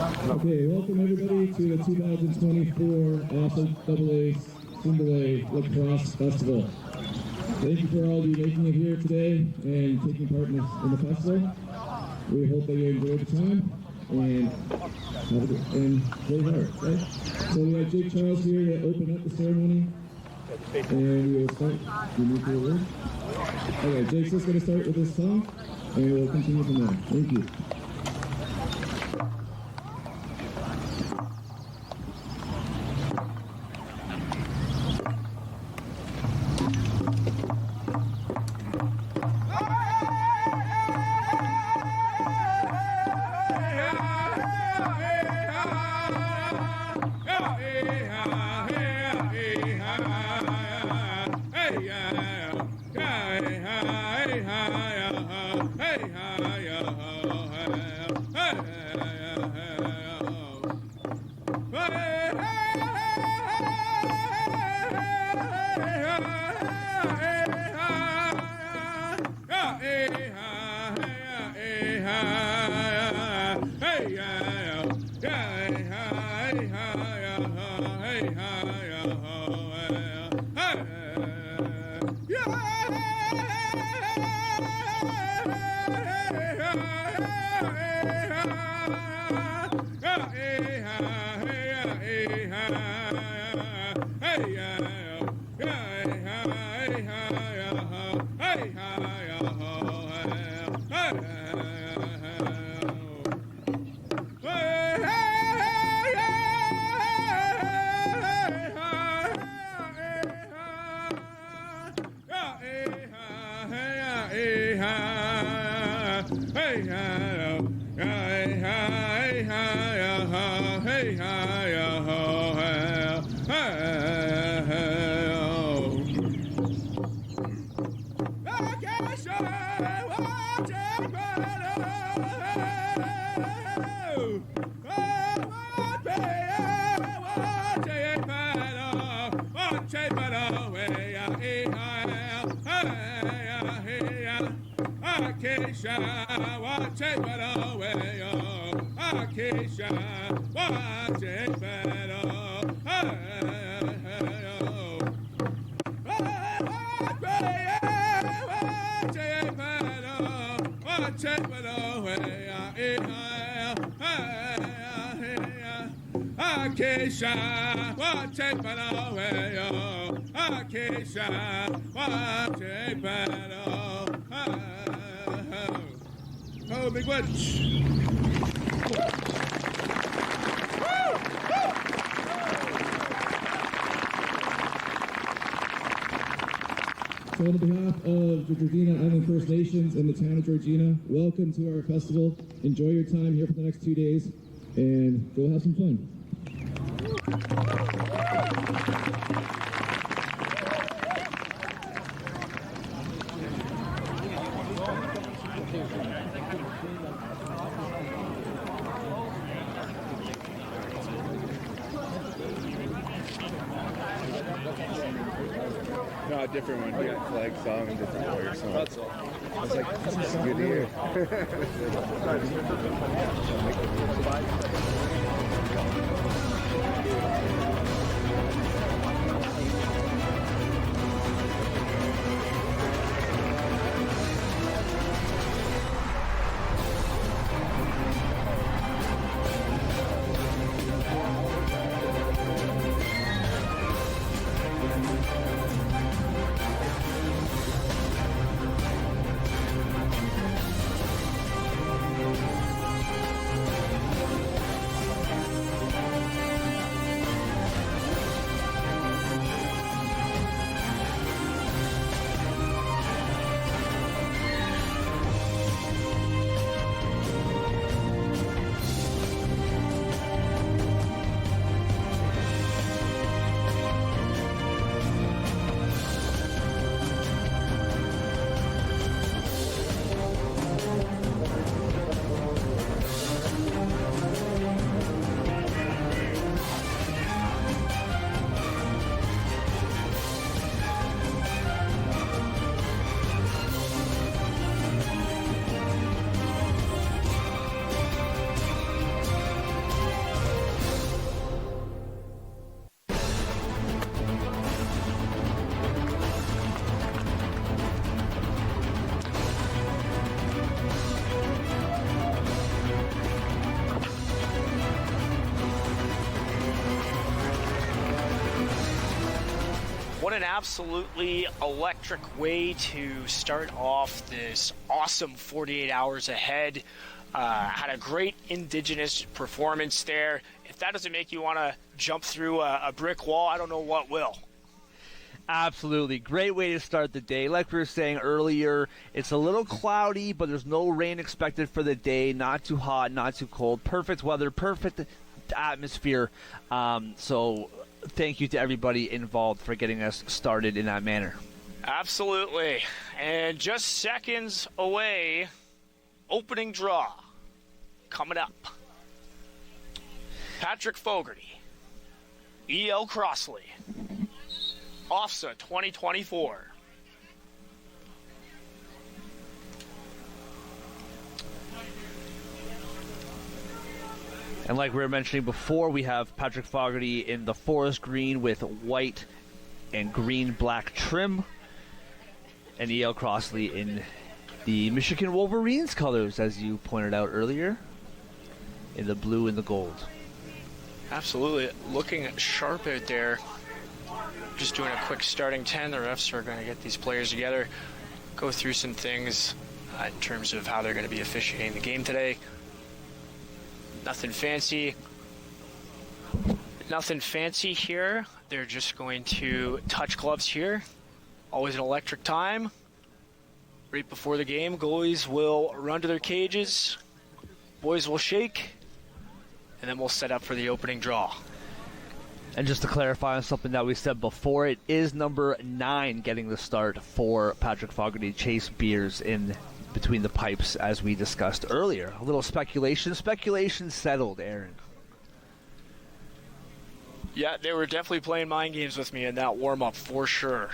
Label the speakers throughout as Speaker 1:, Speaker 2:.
Speaker 1: Okay, welcome everybody to the 2024 OFSAA Single A Lacrosse Festival. Thank you for all of you making it here today and taking part in the festival. We hope that you enjoyed the time and play hard, right? So we have Jake Charles here to open up the ceremony, and we will start the nuclear word. Okay, Jake's just going to start with this song, and we'll continue from there. Thank you.
Speaker 2: Oh, big wedge.
Speaker 1: So on behalf of the Georgina Island First Nations and the town of Georgina, welcome to our festival. Enjoy your time here for the next 2 days and go have some fun.
Speaker 3: No, a different one. We got flag song and different warrior song. That's all. I was like, this is good to hear.
Speaker 4: an absolutely electric way to start off this awesome 48 hours ahead. Had a great Indigenous performance there. If that doesn't make you want to jump through a brick wall, I don't know what will.
Speaker 5: Absolutely. Great way to start the day. Like we were saying earlier, it's a little cloudy, but there's no rain expected for the day. Not too hot, not too cold. Perfect weather, perfect atmosphere. So thank you to everybody involved for getting us started in that manner.
Speaker 4: Absolutely. And just seconds away, opening draw coming up. Patrick Fogarty, E.L. Crossley, OFSAA 2024.
Speaker 5: And like we were mentioning before, we have Patrick Fogarty in the forest green with white and green black trim, and E.L. Crossley in the Michigan Wolverines colors, as you pointed out earlier, in the blue and the gold.
Speaker 4: Absolutely. Looking sharp out there. Just doing a quick starting 10. The refs are going to get these players together, go through some things in terms of how they're going to be officiating the game today. Nothing fancy. Nothing fancy here. They're just going to touch gloves here. Always an electric time. Right before the game, goalies will run to their cages. Boys will shake. And then we'll set up for the opening draw.
Speaker 5: And just to clarify on something that we said before, it is number 9 getting the start for Patrick Fogarty. Chase Beers in between the pipes, as we discussed earlier. A little speculation. Speculation settled, Aaron.
Speaker 4: Yeah, they were definitely playing mind games with me in that warm-up for sure.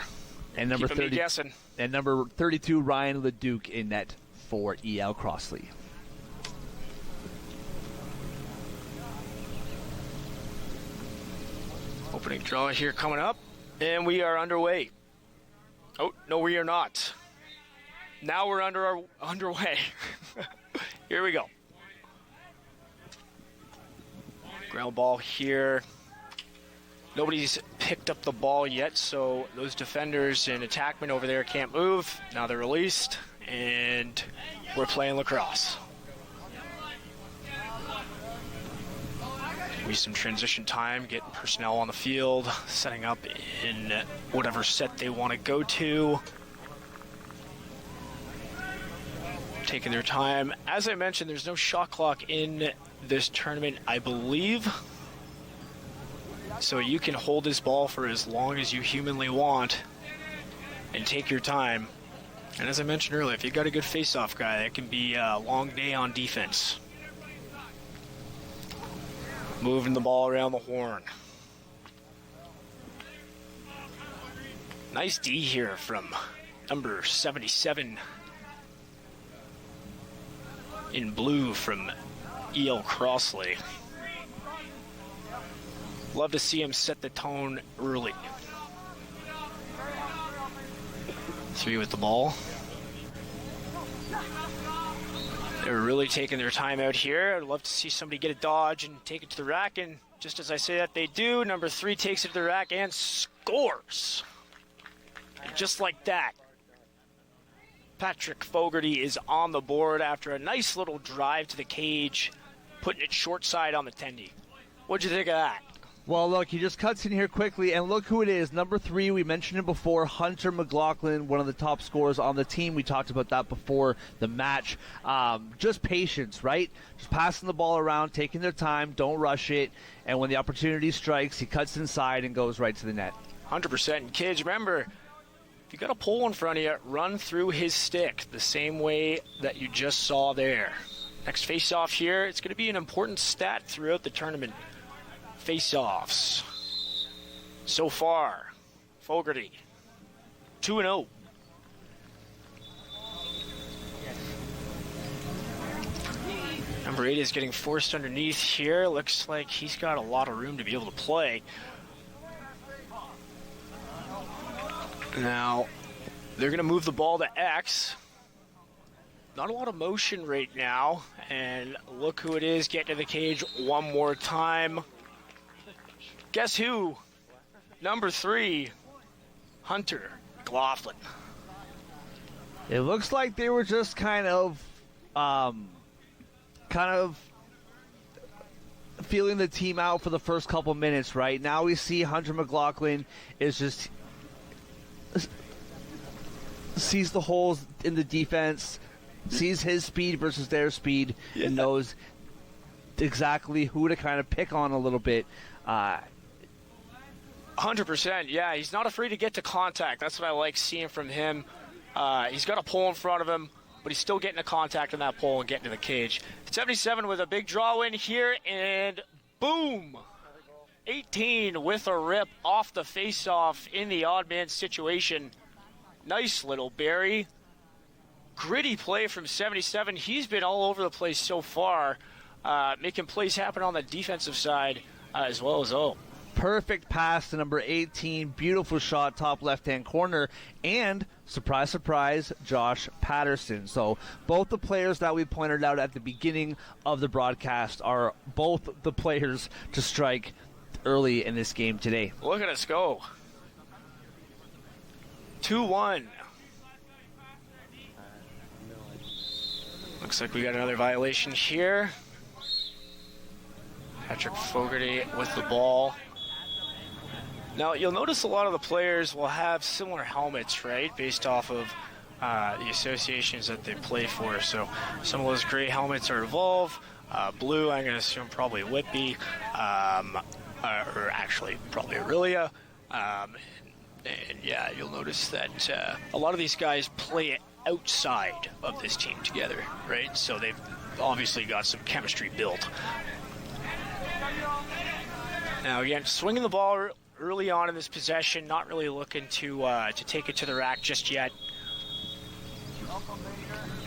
Speaker 5: And number
Speaker 4: Keeping me
Speaker 5: 30,
Speaker 4: guessing.
Speaker 5: and number 32, Ryan Leduc in net for E.L. Crossley.
Speaker 4: Opening draw here coming up, and we are underway. Oh, no, we are not. Now we're underway. Here we go. Ground ball here. Nobody's picked up the ball yet, so those defenders and attackmen over there can't move. Now they're released, and we're playing lacrosse. Be some transition time, getting personnel on the field, setting up in whatever set they want to go to. Taking their time. As I mentioned, there's no shot clock in this tournament, I believe. So you can hold this ball for as long as you humanly want and take your time. And as I mentioned earlier, if you've got a good face-off guy, that can be a long day on defense. Moving the ball around the horn. Nice D here from number 77 in blue from E.L. Crossley. Love to see him set the tone early. 3 with the ball. They're really taking their time out here. I'd love to see somebody get a dodge and take it to the rack, and just as I say that, they do. Number 3 takes it to the rack and scores. And just like that, Patrick Fogarty is on the board after a nice little drive to the cage, putting it short side on the tendy. What'd you think of that?
Speaker 5: Well, look, he just cuts in here quickly, and look who it is. Number 3, we mentioned him before, Hunter McLaughlin, one of the top scorers on the team. We talked about that before the match. Just patience, right? Just passing the ball around, taking their time, don't rush it, and when the opportunity strikes, he cuts inside and goes right to the net.
Speaker 4: 100%. And kids, remember, if you got a pole in front of you, run through his stick the same way that you just saw there. Next face-off here, it's going to be an important stat throughout the tournament. Face-offs. So far, Fogarty, 2-0. Number 8 is getting forced underneath here. Looks like he's got a lot of room to be able to play. Now, they're going to move the ball to X. Not a lot of motion right now. And look who it is getting to the cage one more time. Guess who? Number 3. Hunter McLaughlin.
Speaker 5: It looks like they were just kind of feeling the team out for the first couple minutes, right? Now we see Hunter McLaughlin is just sees the holes in the defense, sees his speed versus their speed, and knows exactly who to kind of pick on a little bit.
Speaker 4: 100%, yeah. He's not afraid to get to contact. That's what I like seeing from him. He's got a pole in front of him, but he's still getting to contact on that pole and getting to the cage. 77 with a big draw in here, and boom! 18 with a rip off the face-off in the odd man situation. Nice little Barry. Gritty play from 77. He's been all over the place so far, making plays happen on the defensive side as well as
Speaker 5: Perfect pass to number 18. Beautiful shot, top left-hand corner. And, surprise, surprise, Josh Patterson. So both the players that we pointed out at the beginning of the broadcast are both the players to strike early in this game today.
Speaker 4: Look at us go. 2-1. Looks like we got another violation here. Patrick Fogarty with the ball. Now, you'll notice a lot of the players will have similar helmets, right, based off of the associations that they play for. So some of those gray helmets are Evolve. Blue, I'm going to assume probably Whitby, or actually probably Aurelia. And yeah, you'll notice that a lot of these guys play outside of this team together, right? So they've obviously got some chemistry built. Now, again, swinging the ball early on in this possession, not really looking to take it to the rack just yet.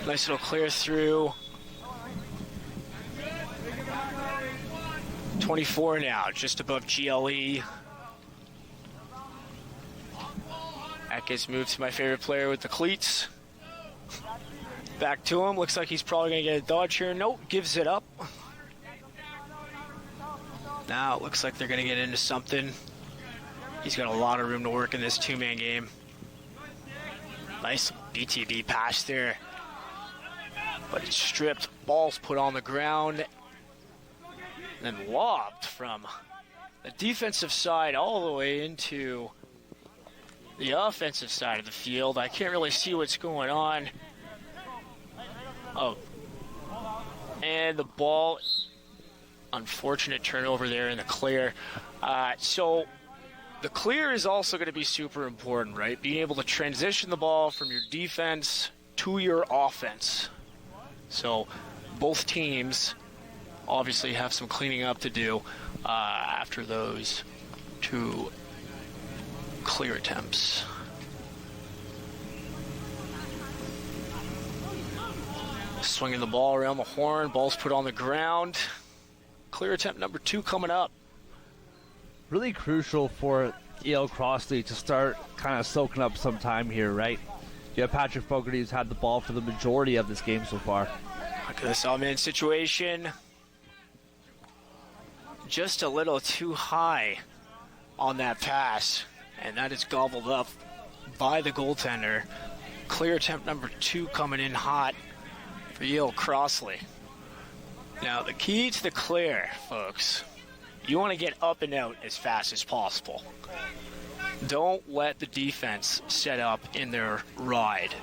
Speaker 4: Nice little clear through. 24 now, just above GLE. That gets moved to my favorite player with the cleats. Back to him. Looks like he's probably going to get a dodge here. Nope, gives it up. Now it looks like they're going to get into something. He's got a lot of room to work in this two-man game. Nice BTB pass there. But it's stripped. Ball's put on the ground. And then lobbed from the defensive side all the way into the offensive side of the field. I can't really see what's going on. Oh. And the ball, unfortunate turnover there in the clear. So the clear is also going to be super important, right? Being able to transition the ball from your defense to your offense. So both teams obviously have some cleaning up to do after those two clear attempts. Swinging the ball around the horn, ball's put on the ground. Clear attempt number 2 coming up.
Speaker 5: Really crucial for EL Crossley to start kind of soaking up some time here, right? You have Patrick Fogarty, who's had the ball for the majority of this game so far.
Speaker 4: Look at this all-man situation. Just a little too high on that pass, and that is gobbled up by the goaltender. Clear attempt number 2 coming in hot for EL Crossley. Now, the key to the clear, folks, you want to get up and out as fast as possible. Don't let the defense set up in their ride.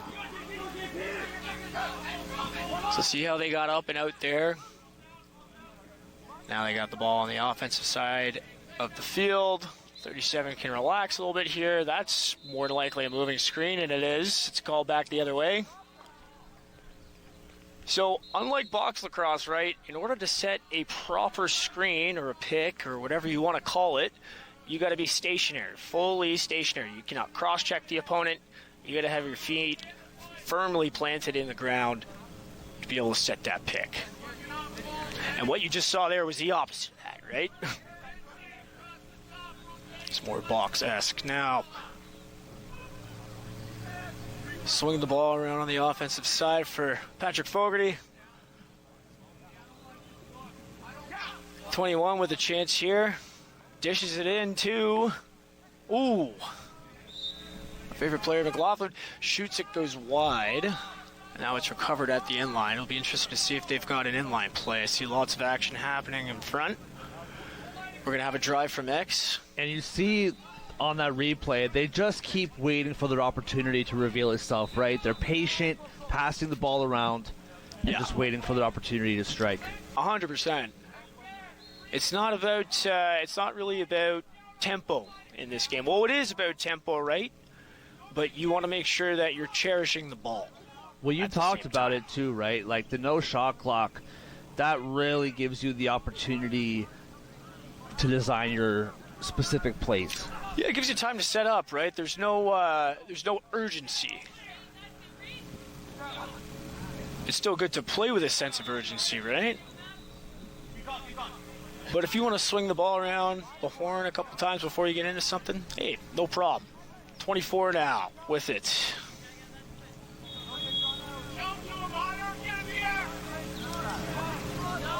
Speaker 4: So see how they got up and out there? Now they got the ball on the offensive side of the field. 37 can relax a little bit here. That's more than likely a moving screen, and it is. It's called back the other way. So, unlike box lacrosse, right, in order to set a proper screen or a pick or whatever you want to call it, you got to be stationary, fully stationary. You cannot cross-check the opponent. You got to have your feet firmly planted in the ground to be able to set that pick. And what you just saw there was the opposite of that, right? It's more box-esque now. Swinging the ball around on the offensive side for Patrick Fogarty. 21 with a chance here. Dishes it in to... Ooh. favorite player, McLaughlin, shoots it, goes wide. And now it's recovered at the inline. It'll be interesting to see if they've got an inline play. I see lots of action happening in front. We're going to have a drive from X.
Speaker 5: And you see on that replay, they just keep waiting for their opportunity to reveal itself, right? They're patient, passing the ball around, and just waiting for their opportunity to strike.
Speaker 4: 100%. It's not about. It's not really about tempo in this game. Well, it is about tempo, right? But you want to make sure that you're cherishing the ball.
Speaker 5: Well, you talked about it too, right? Like the no shot clock, that really gives you the opportunity to design your specific plays.
Speaker 4: Yeah, it gives you time to set up, right? There's no urgency. It's still good to play with a sense of urgency, right? But if you want to swing the ball around the horn a couple times before you get into something, hey, no problem. 24 now with it.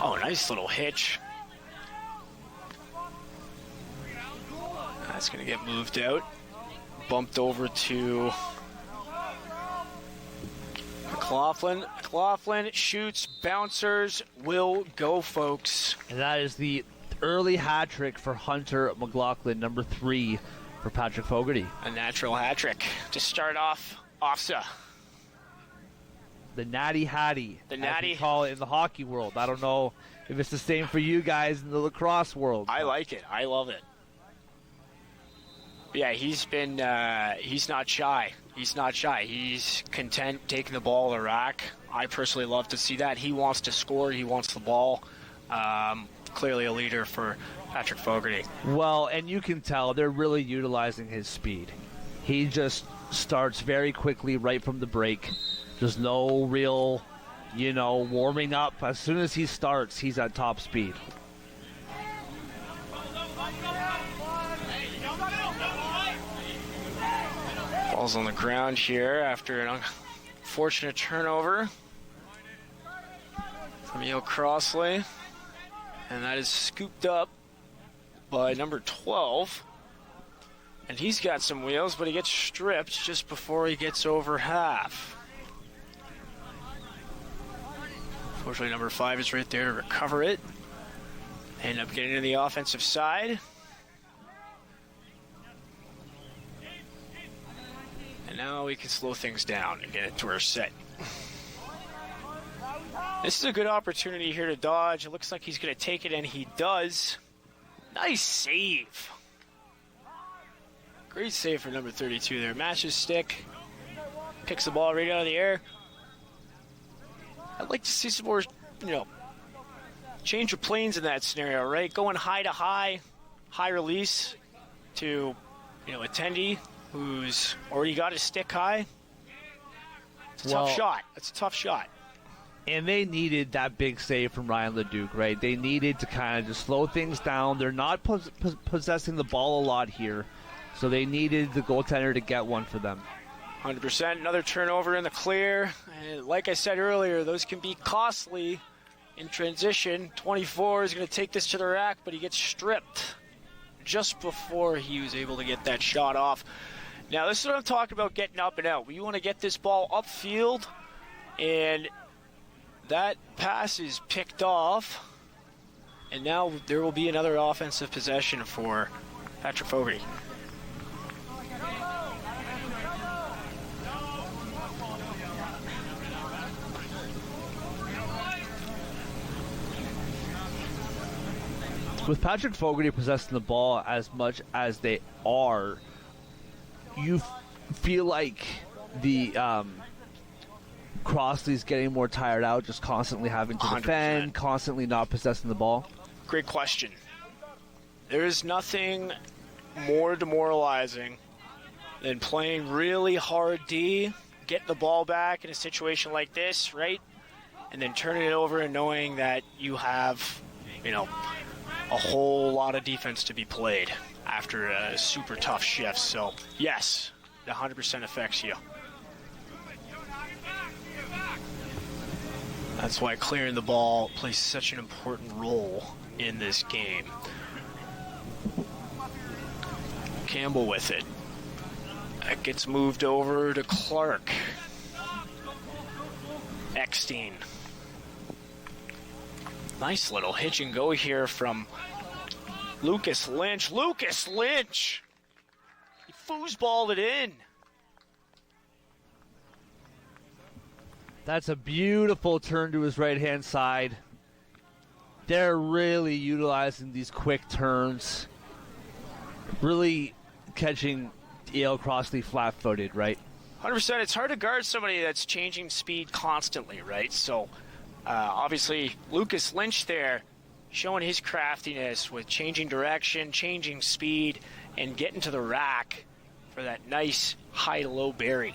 Speaker 4: Oh, nice little hitch. That's going to get moved out. Bumped over to McLaughlin. McLaughlin shoots, bouncers will go, folks.
Speaker 5: And that is the early hat trick for Hunter McLaughlin, number 3 for Patrick Fogarty.
Speaker 4: A natural hat trick to start off OFSAA.
Speaker 5: The natty hattie,
Speaker 4: The
Speaker 5: as
Speaker 4: natty.
Speaker 5: we call it in the hockey world. I don't know if it's the same for you guys in the lacrosse world.
Speaker 4: I like it. I love it. Yeah, he's not shy. He's not shy. He's content taking the ball to the rack. I personally love to see that. He wants to score. He wants the ball. Clearly a leader for Patrick Fogarty.
Speaker 5: Well, and you can tell they're really utilizing his speed. He just starts very quickly right from the break. There's no real, warming up. As soon as he starts, he's at top speed.
Speaker 4: Ball's on the ground here after an unfortunate turnover from Crossley. And that is scooped up by number 12. And he's got some wheels, but he gets stripped just before he gets over half. Fortunately, number 5 is right there to recover it. End up getting to the offensive side. And now we can slow things down and get into our set. This is a good opportunity here to dodge. It looks like he's going to take it, and he does. Nice save. Great save for number 32 there. Matches stick. Picks the ball right out of the air. I'd like to see some more, change of planes in that scenario, right? Going high to high release to, attendee who's already got his stick high. It's a tough shot. It's a tough shot.
Speaker 5: And they needed that big save from Ryan Leduc, right? They needed to kind of just slow things down. They're not possessing the ball a lot here, so they needed the goaltender to get one for them.
Speaker 4: 100%. Another turnover in the clear. And like I said earlier, those can be costly in transition. 24 is going to take this to the rack, but he gets stripped just before he was able to get that shot off. Now, this is what I'm talking about, getting up and out. We want to get this ball upfield, and that pass is picked off. And now there will be another offensive possession for Patrick Fogarty.
Speaker 5: With Patrick Fogarty possessing the ball as much as they are, you feel like the Crossley's getting more tired out, just constantly having to
Speaker 4: 100%.
Speaker 5: defend, constantly not possessing the ball?
Speaker 4: Great question. There is nothing more demoralizing than playing really hard D, getting the ball back in a situation like this, right? And then turning it over and knowing that you have, a whole lot of defense to be played after a super tough shift. So, yes, it 100% affects you. That's why clearing the ball plays such an important role in this game. Campbell with it. That gets moved over to Clark. Eckstein. Nice little hitch and go here from Lucas Lynch. Lucas Lynch! He foosballed it in.
Speaker 5: That's a beautiful turn to his right-hand side. They're really utilizing these quick turns. Really catching E.L. Crossley flat-footed, right?
Speaker 4: 100%. It's hard to guard somebody that's changing speed constantly, right? So, obviously, Lucas Lynch there showing his craftiness with changing direction, changing speed, and getting to the rack for that nice high-to-low bury.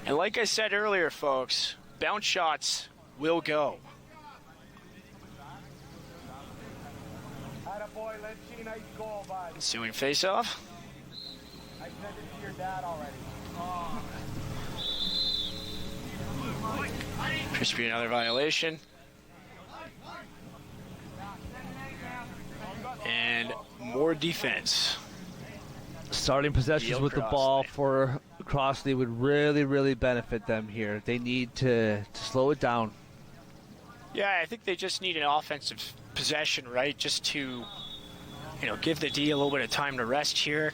Speaker 4: And like I said earlier, folks, bounce shots will go. Ensuing face-off.
Speaker 6: I sent it to your dad already.
Speaker 4: Appears to be another violation. And more defense.
Speaker 5: Starting possessions
Speaker 4: Field
Speaker 5: with the
Speaker 4: Crossley.
Speaker 5: ball for Crossley would really, really benefit them here. They need to slow it down.
Speaker 4: Yeah, I think they just need an offensive possession, right? Just to, give the D a little bit of time to rest here.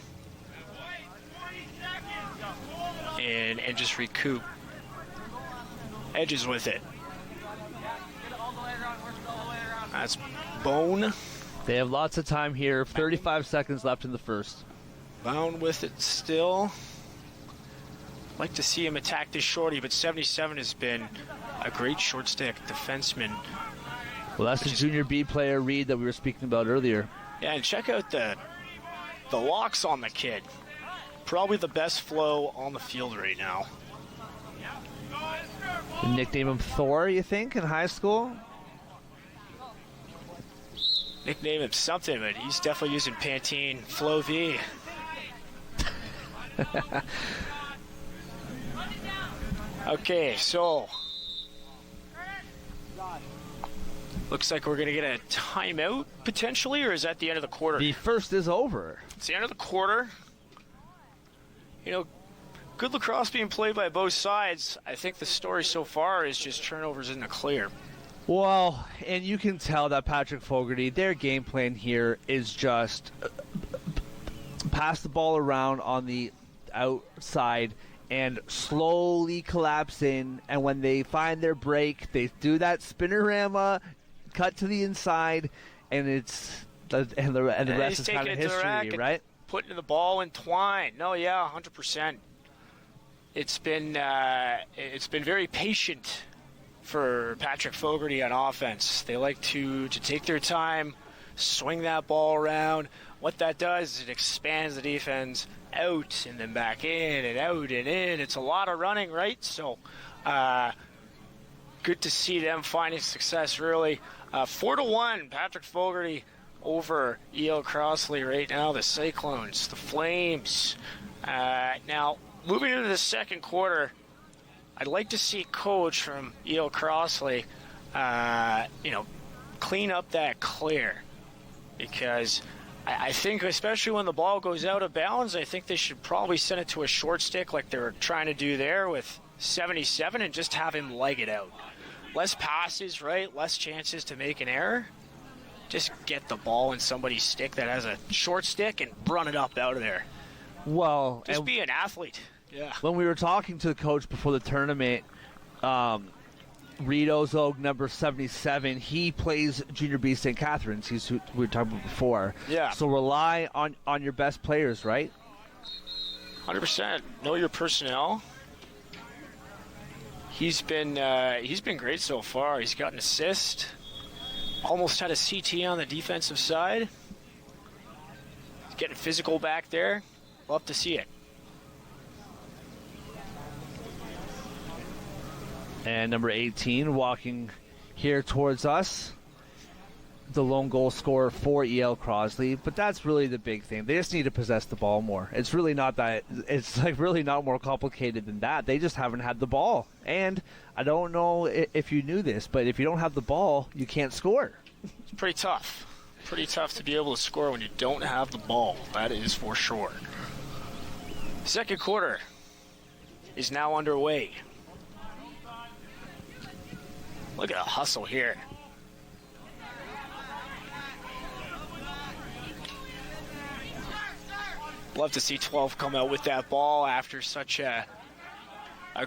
Speaker 4: And just recoup. Edges with it. That's Bone.
Speaker 5: They have lots of time here. 35 seconds left in the first.
Speaker 4: Bound with it still. Like to see him attack this shorty, but 77 has been a great short stick defenseman.
Speaker 5: Well, that's the junior B player, Reed, that we were speaking about earlier.
Speaker 4: Yeah, and check out the locks on the kid. Probably the best flow on the field right now.
Speaker 5: They nickname him Thor, you think, in high school?
Speaker 4: Nickname him something, but he's definitely using Pantene Flow V. Okay, so looks like we're going to get a timeout potentially, or is that the end of the quarter?
Speaker 5: The first is over.
Speaker 4: It's the end of the quarter. Good lacrosse being played by both sides. I think the story so far is just turnovers in the clear.
Speaker 5: Well, and you can tell that Patrick Fogarty, their game plan here is just pass the ball around on the outside and slowly collapse in, and when they find their break, they do that spinorama, cut to the inside, and the rest is kind of history, right?
Speaker 4: Putting the ball in twine. No, yeah, 100%. It's been very patient for Patrick Fogarty on offense. They like to take their time, swing that ball around. What that does is it expands the defense out and then back in and out and in. It's a lot of running, right? So good to see them finding success, really. 4-1, Patrick Fogarty over E.L. Crossley right now. The Cyclones, the Flames. Now, moving into the second quarter, I'd like to see coach from E.L. Crossley, clean up that clear, because I think, especially when the ball goes out of bounds, I think they should probably send it to a short stick like they were trying to do there with 77 and just have him leg it out. Less passes, right? Less chances to make an error. Just get the ball in somebody's stick that has a short stick and run it up out of there.
Speaker 5: Well,
Speaker 4: just be an athlete. Yeah.
Speaker 5: When we were talking to the coach before the tournament, Reed Ozog, number 77, he plays Junior B St. Catharines. He's who we were talking about before. Yeah. So rely on your best players, right?
Speaker 4: 100%. Know your personnel. He's been great so far. He's got an assist. Almost had a CT on the defensive side. He's getting physical back there. Love to see it.
Speaker 5: And number 18 walking here towards us, the lone goal scorer for E.L. Crossley. But that's really the big thing. They just need to possess the ball more. It's really not that. It's really not more complicated than that. They just haven't had the ball. And I don't know if you knew this, but if you don't have the ball, you can't score.
Speaker 4: It's pretty tough. Pretty tough to be able to score when you don't have the ball. That is for sure. Second quarter is now underway. Look at the hustle here. Love to see 12 come out with that ball after such a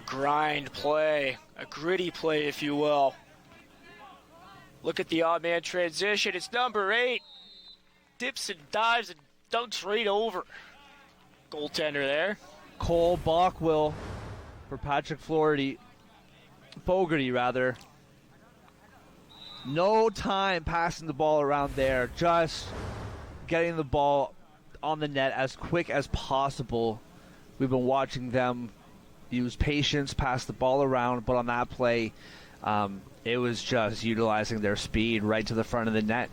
Speaker 4: grind play, a gritty play, if you will. Look at the odd man transition. It's number 8. Dips and dives and dunks right over. Goaltender there.
Speaker 5: Cole Bockwell for Patrick Fogarty. No time passing the ball around there. Just getting the ball on the net as quick as possible. We've been watching them use patience, pass the ball around, but on that play, it was just utilizing their speed right to the front of the net.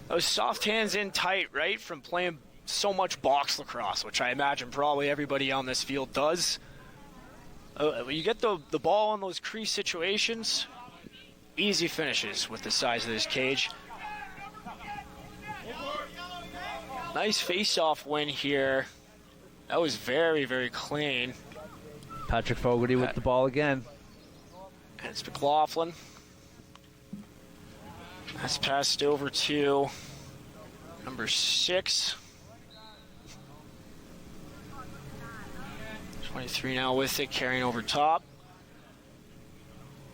Speaker 4: Those soft hands in tight, right, from playing so much box lacrosse, which I imagine probably everybody on this field does. When you get the ball in those crease situations, easy finishes with the size of this cage. Nice face-off win here. That was very, very clean.
Speaker 5: Patrick Fogarty with the ball again.
Speaker 4: And it's McLaughlin. That's passed over to number 6. 23 now with it, carrying over top.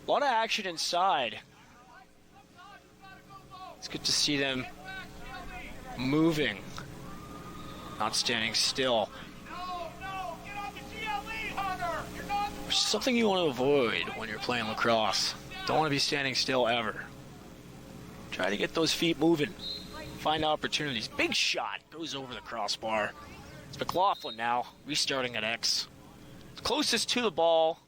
Speaker 4: A lot of action inside. It's good to see them moving, not standing still. Which is something you want to avoid when you're playing lacrosse. Don't want to be standing still ever. Try to get those feet moving. Find opportunities. Big shot goes over the crossbar. It's McLaughlin now, restarting at X. Closest to the ball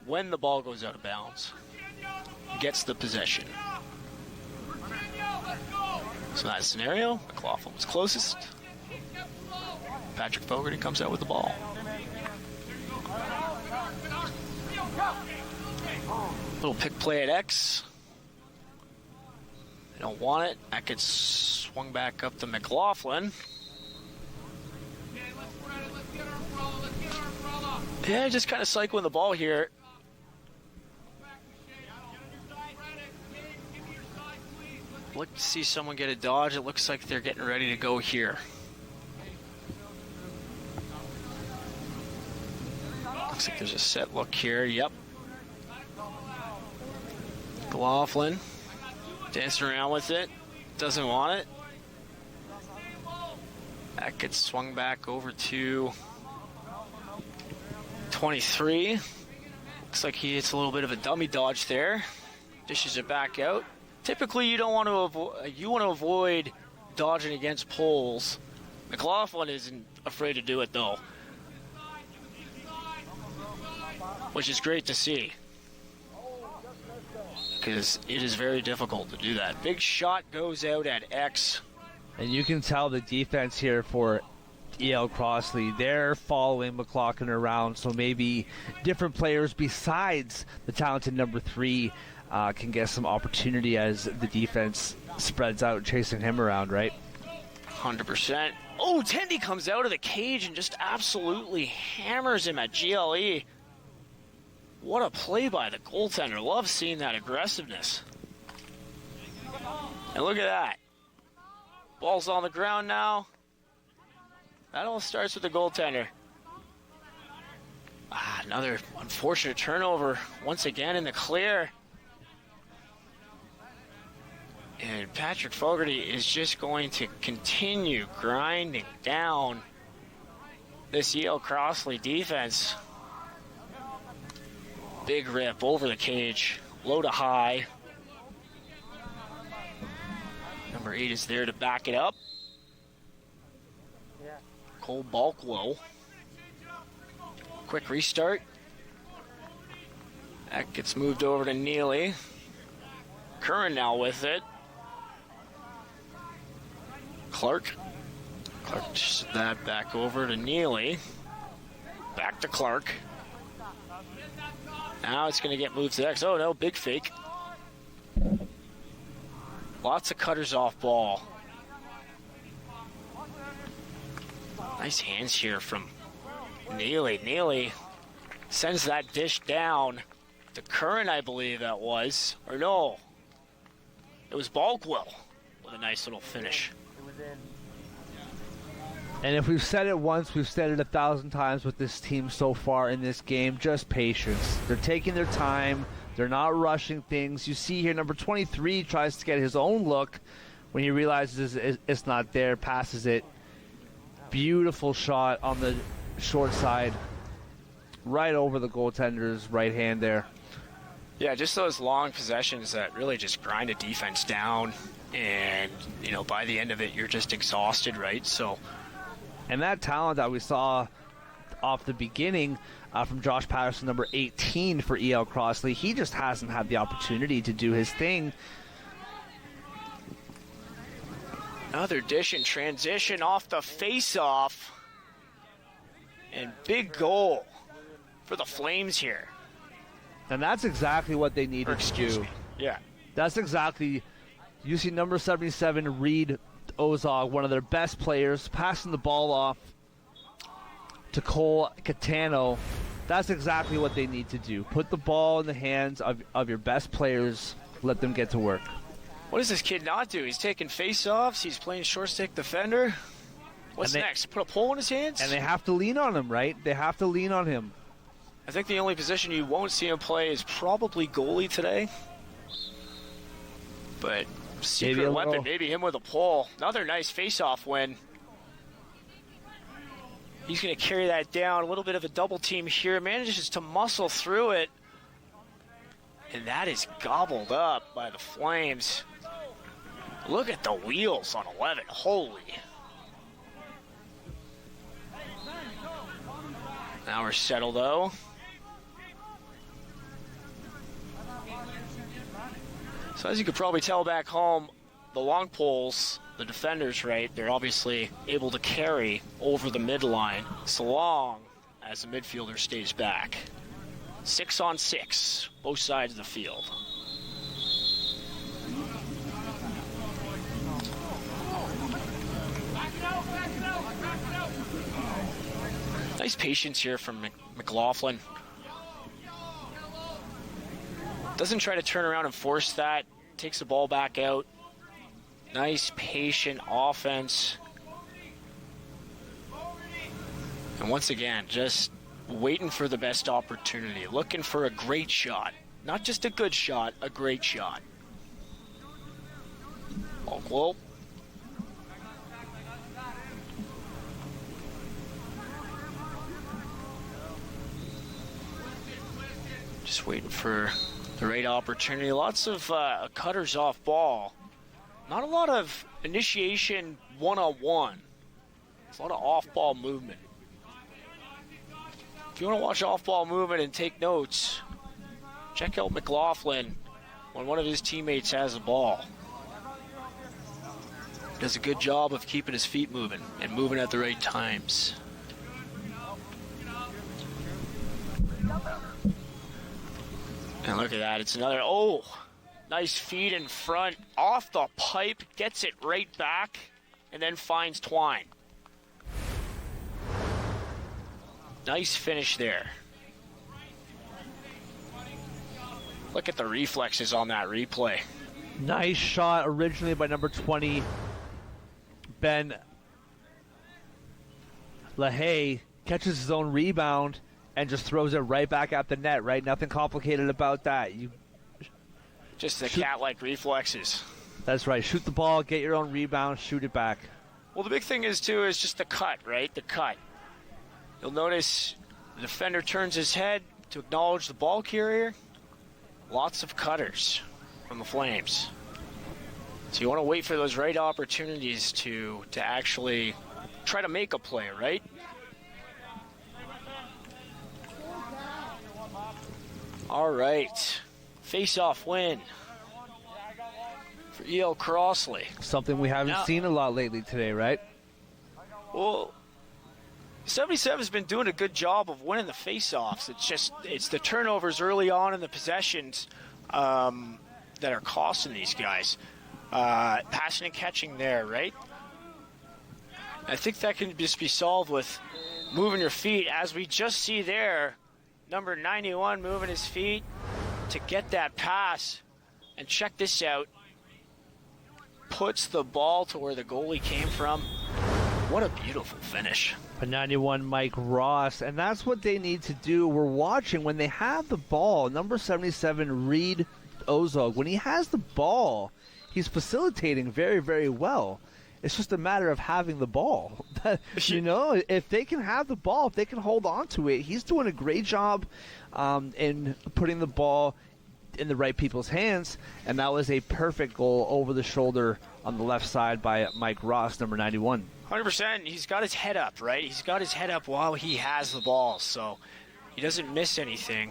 Speaker 4: when the ball goes out of bounds. Gets the possession. So that scenario, McLaughlin was closest. Patrick Fogarty comes out with the ball. Little pick play at X. They don't want it. That gets swung back up to McLaughlin. Yeah, just kind of cycling the ball here. Look to see someone get a dodge. It looks like they're getting ready to go here. Looks like there's a set look here. Yep. McLaughlin dancing around with it. Doesn't want it. That gets swung back over to 23. Looks like he hits a little bit of a dummy dodge there. Dishes it back out. Typically, you don't want to avoid. You want to avoid dodging against poles. McLaughlin isn't afraid to do it though, which is great to see because it is very difficult to do that. Big shot goes out at X,
Speaker 5: and you can tell the defense here for EL Crossley. They're following McLaughlin around, so maybe different players besides the talented number 3. Can get some opportunity as the defense spreads out, chasing him around, right?
Speaker 4: 100%. Oh, Tendy comes out of the cage and just absolutely hammers him at GLE. What a play by the goaltender. Love seeing that aggressiveness. And look at that. Ball's on the ground now. That all starts with the goaltender. Another unfortunate turnover once again in the clear. And Patrick Fogarty is just going to continue grinding down this EL Crossley defense. Big rip over the cage, low to high. Number 8 is there to back it up. Cole Balklow. Quick restart. That gets moved over to Neely. Curran now with it. Clark just that back over to Neely. Back to Clark. Now it's going to get moved to X. Oh no, big fake. Lots of cutters off ball. Nice hands here from Neely. Neely sends that dish down to Curran, I believe that was. Or no, it was Balkwell with a nice little finish.
Speaker 6: It was in.
Speaker 5: And if we've said it once, we've said it 1,000 times with this team so far in this game, just patience. They're taking their time. They're not rushing things. You see here, number 23 tries to get his own look. When he realizes it's not there, passes it. Beautiful shot on the short side. Right over the goaltender's right hand there.
Speaker 4: Yeah, just those long possessions that really just grind a defense down. And, you know, by the end of it, you're just exhausted, right? So...
Speaker 5: And that talent that we saw off the beginning from Josh Patterson, number 18 for EL Crossley, he just hasn't had the opportunity to do his thing.
Speaker 4: Another dish in transition off the face-off. And big goal for the Flames here.
Speaker 5: And that's exactly what they needed to do.
Speaker 4: Yeah.
Speaker 5: That's exactly, you see number 77, Reed Ozog, one of their best players, passing the ball off to Cole Catano. That's exactly what they need to do. Put the ball in the hands of your best players. Let them get to work.
Speaker 4: What does this kid not do? He's taking face-offs. He's playing short-stick defender. What's next? Put a pole in his hands?
Speaker 5: And they have to lean on him, right? They have to lean on him.
Speaker 4: I think the only position you won't see him play is probably goalie today. But secret weapon, maybe him with a pole. Another nice face-off win. He's going to carry that down. A little bit of a double team here. Manages to muscle through it. And that is gobbled up by the Flames. Look at the wheels on 11. Holy. Now we're settled, though. So as you could probably tell back home, the long poles, the defenders, right, they're obviously able to carry over the midline so long as the midfielder stays back. 6-on-6, both sides of the field. Nice patience here from McLaughlin. Doesn't try to turn around and force that. Takes the ball back out. Nice, patient offense. And once again, just waiting for the best opportunity. Looking for a great shot. Not just a good shot, a great shot. Balkwell. Just waiting for the right opportunity. Lots of cutters off ball. Not a lot of initiation one-on-one. It's a lot of off-ball movement. If you want to watch off-ball movement and take notes, check out McLaughlin when one of his teammates has the ball. Does a good job of keeping his feet moving and moving at the right times. And look at that, it's another, nice feed in front, off the pipe, gets it right back, and then finds Twine. Nice finish there. Look at the reflexes on that replay.
Speaker 5: Nice shot originally by number 20, Ben LaHaye, catches his own rebound and just throws it right back at the net, right? Nothing complicated about that.
Speaker 4: Just the cat-like reflexes.
Speaker 5: That's right. Shoot the ball, get your own rebound, shoot it back.
Speaker 4: Well, the big thing is, too, is just the cut, right? The cut. You'll notice the defender turns his head to acknowledge the ball carrier. Lots of cutters from the Flames. So you want to wait for those right opportunities to actually try to make a play, right? All right. Face-off win for EL Crossley.
Speaker 5: Something we haven't seen a lot lately today, right?
Speaker 4: Well, 77's been doing a good job of winning the face-offs. It's the turnovers early on in the possessions that are costing these guys. Passing and catching there, right? I think that can just be solved with moving your feet, as we just see there. Number 91 moving his feet to get that pass. And check this out. Puts the ball to where the goalie came from. What a beautiful finish.
Speaker 5: A 91 Mike Ross, and that's what they need to do. We're watching when they have the ball. Number 77 Reed Ozog, when he has the ball, he's facilitating very, very well. It's just a matter of having the ball. You know, if they can have the ball, if they can hold on to it, he's doing a great job in putting the ball in the right people's hands, and that was a perfect goal over the shoulder on the left side by Mike Ross, number 91.
Speaker 4: 100%. He's got his head up, right? He's got his head up while he has the ball, so he doesn't miss anything.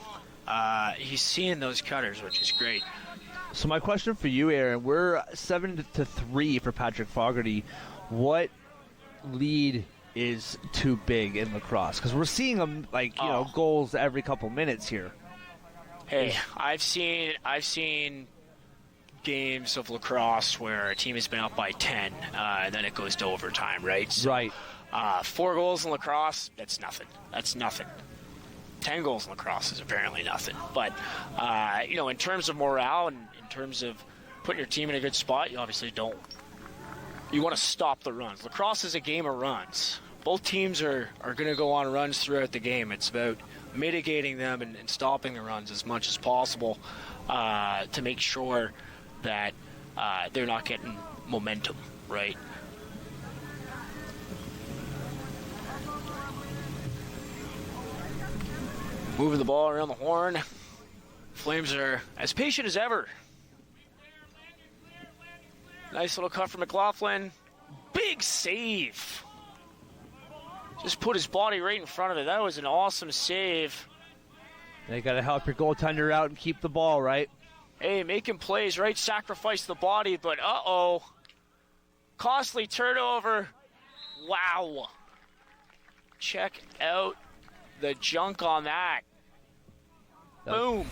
Speaker 4: He's seeing those cutters, which is great.
Speaker 5: So my question for you, Aaron, we're 7-3 for Patrick Fogarty. What lead is too big in lacrosse? Because we're seeing them goals every couple minutes here.
Speaker 4: Hey, I've seen games of lacrosse where a team has been up by 10, and then it goes to overtime, right? So,
Speaker 5: right.
Speaker 4: 4 goals in lacrosse, that's nothing. That's nothing. 10 goals in lacrosse is apparently nothing. But, in terms of morale and in terms of putting your team in a good spot, you obviously don't. You want to stop the runs. Lacrosse is a game of runs. Both teams are going to go on runs throughout the game. It's about mitigating them and stopping the runs as much as possible to make sure that they're not getting momentum, right? Moving the ball around the horn. Flames are as patient as ever. Nice little cut from McLaughlin. Big save. Just put his body right in front of it. That was an awesome save.
Speaker 5: They got to help your goaltender out and keep the ball, right?
Speaker 4: Hey, making plays, right? Sacrifice the body, but uh-oh. Costly turnover. Wow. Check out the junk on that. Boom.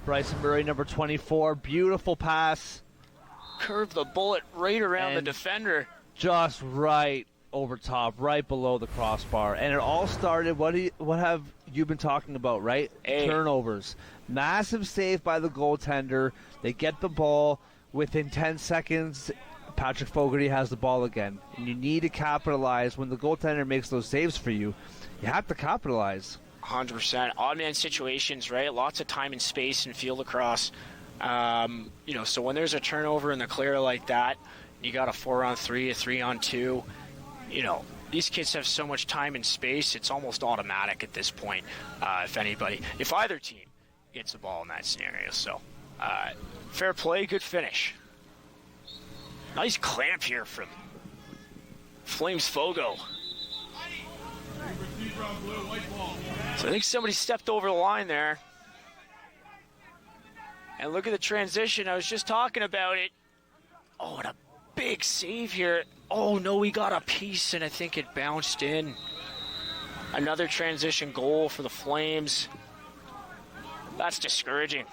Speaker 5: Bryson Murray, number 24. Beautiful pass.
Speaker 4: Curved the bullet right around the defender.
Speaker 5: Just right over top, right below the crossbar. And it all started, what have you been talking about, right?
Speaker 4: Hey.
Speaker 5: Turnovers. Massive save by the goaltender. They get the ball. Within 10 seconds, Patrick Fogarty has the ball again. And you need to capitalize. When the goaltender makes those saves for you, you have to capitalize.
Speaker 4: 100%. Odd man situations, right? Lots of time and space in field lacrosse. So when there's a turnover in the clear like that, you got a 4-on-3, a 3-on-2, these kids have so much time and space, it's almost automatic at this point, if either team gets the ball in that scenario. So, fair play, good finish. Nice clamp here from Flames Fogo. So I think somebody stepped over the line there. And look at the transition. I was just talking about it. Oh, and a big save here. Oh, no, he got a piece, and I think it bounced in. Another transition goal for the Flames. That's discouraging.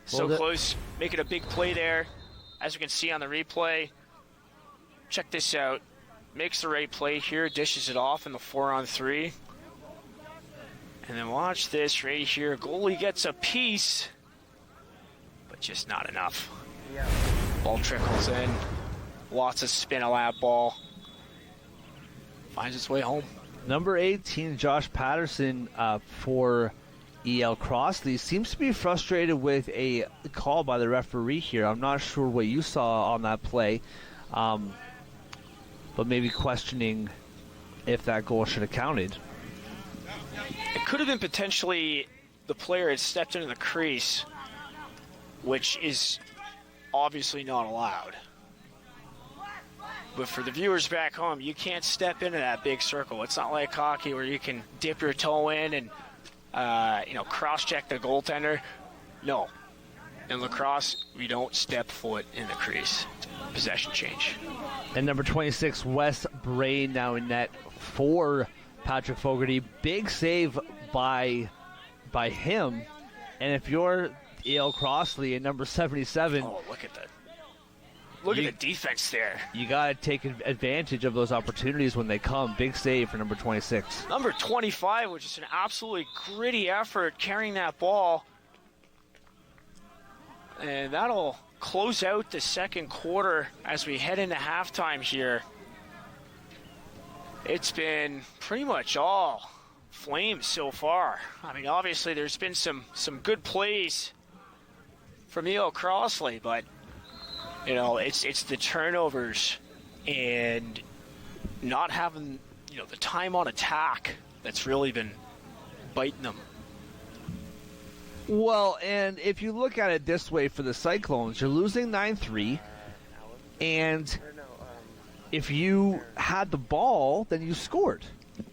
Speaker 4: So close, making a big play there. As we can see on the replay. Check this out. Makes the right play here, dishes it off in the 4-on-3. And then watch this right here. Goalie gets a piece, but just not enough. Ball trickles in. Lots of spin of that ball. Finds its way home.
Speaker 5: Number 18, Josh Patterson for EL Crossley, seems to be frustrated with a call by the referee here. I'm not sure what you saw on that play, but maybe questioning if that goal should have counted.
Speaker 4: It could have been potentially the player had stepped into the crease, which is obviously not allowed. But for the viewers back home, you can't step into that big circle. It's not like hockey where you can dip your toe in and cross-check the goaltender. No. In lacrosse, we don't step foot in the crease. Possession change.
Speaker 5: And number 26, Wes Bray, now in net for Patrick Fogarty. Big save by him. And if you're EL Crossley at number 77...
Speaker 4: Oh, look at that. Look at the defense there.
Speaker 5: You got to take advantage of those opportunities when they come. Big save for number 26.
Speaker 4: Number 25, which is an absolutely gritty effort carrying that ball. And that'll close out the second quarter as we head into halftime here. It's been pretty much all Flames so far. I mean, obviously there's been some good plays from E.L. Crossley, but you know, it's the turnovers and not having, you know, the time on attack that's really been biting them.
Speaker 5: Well, and if you look at it this way for the Cyclones, you're losing 9-3, and if you had the ball, then you scored,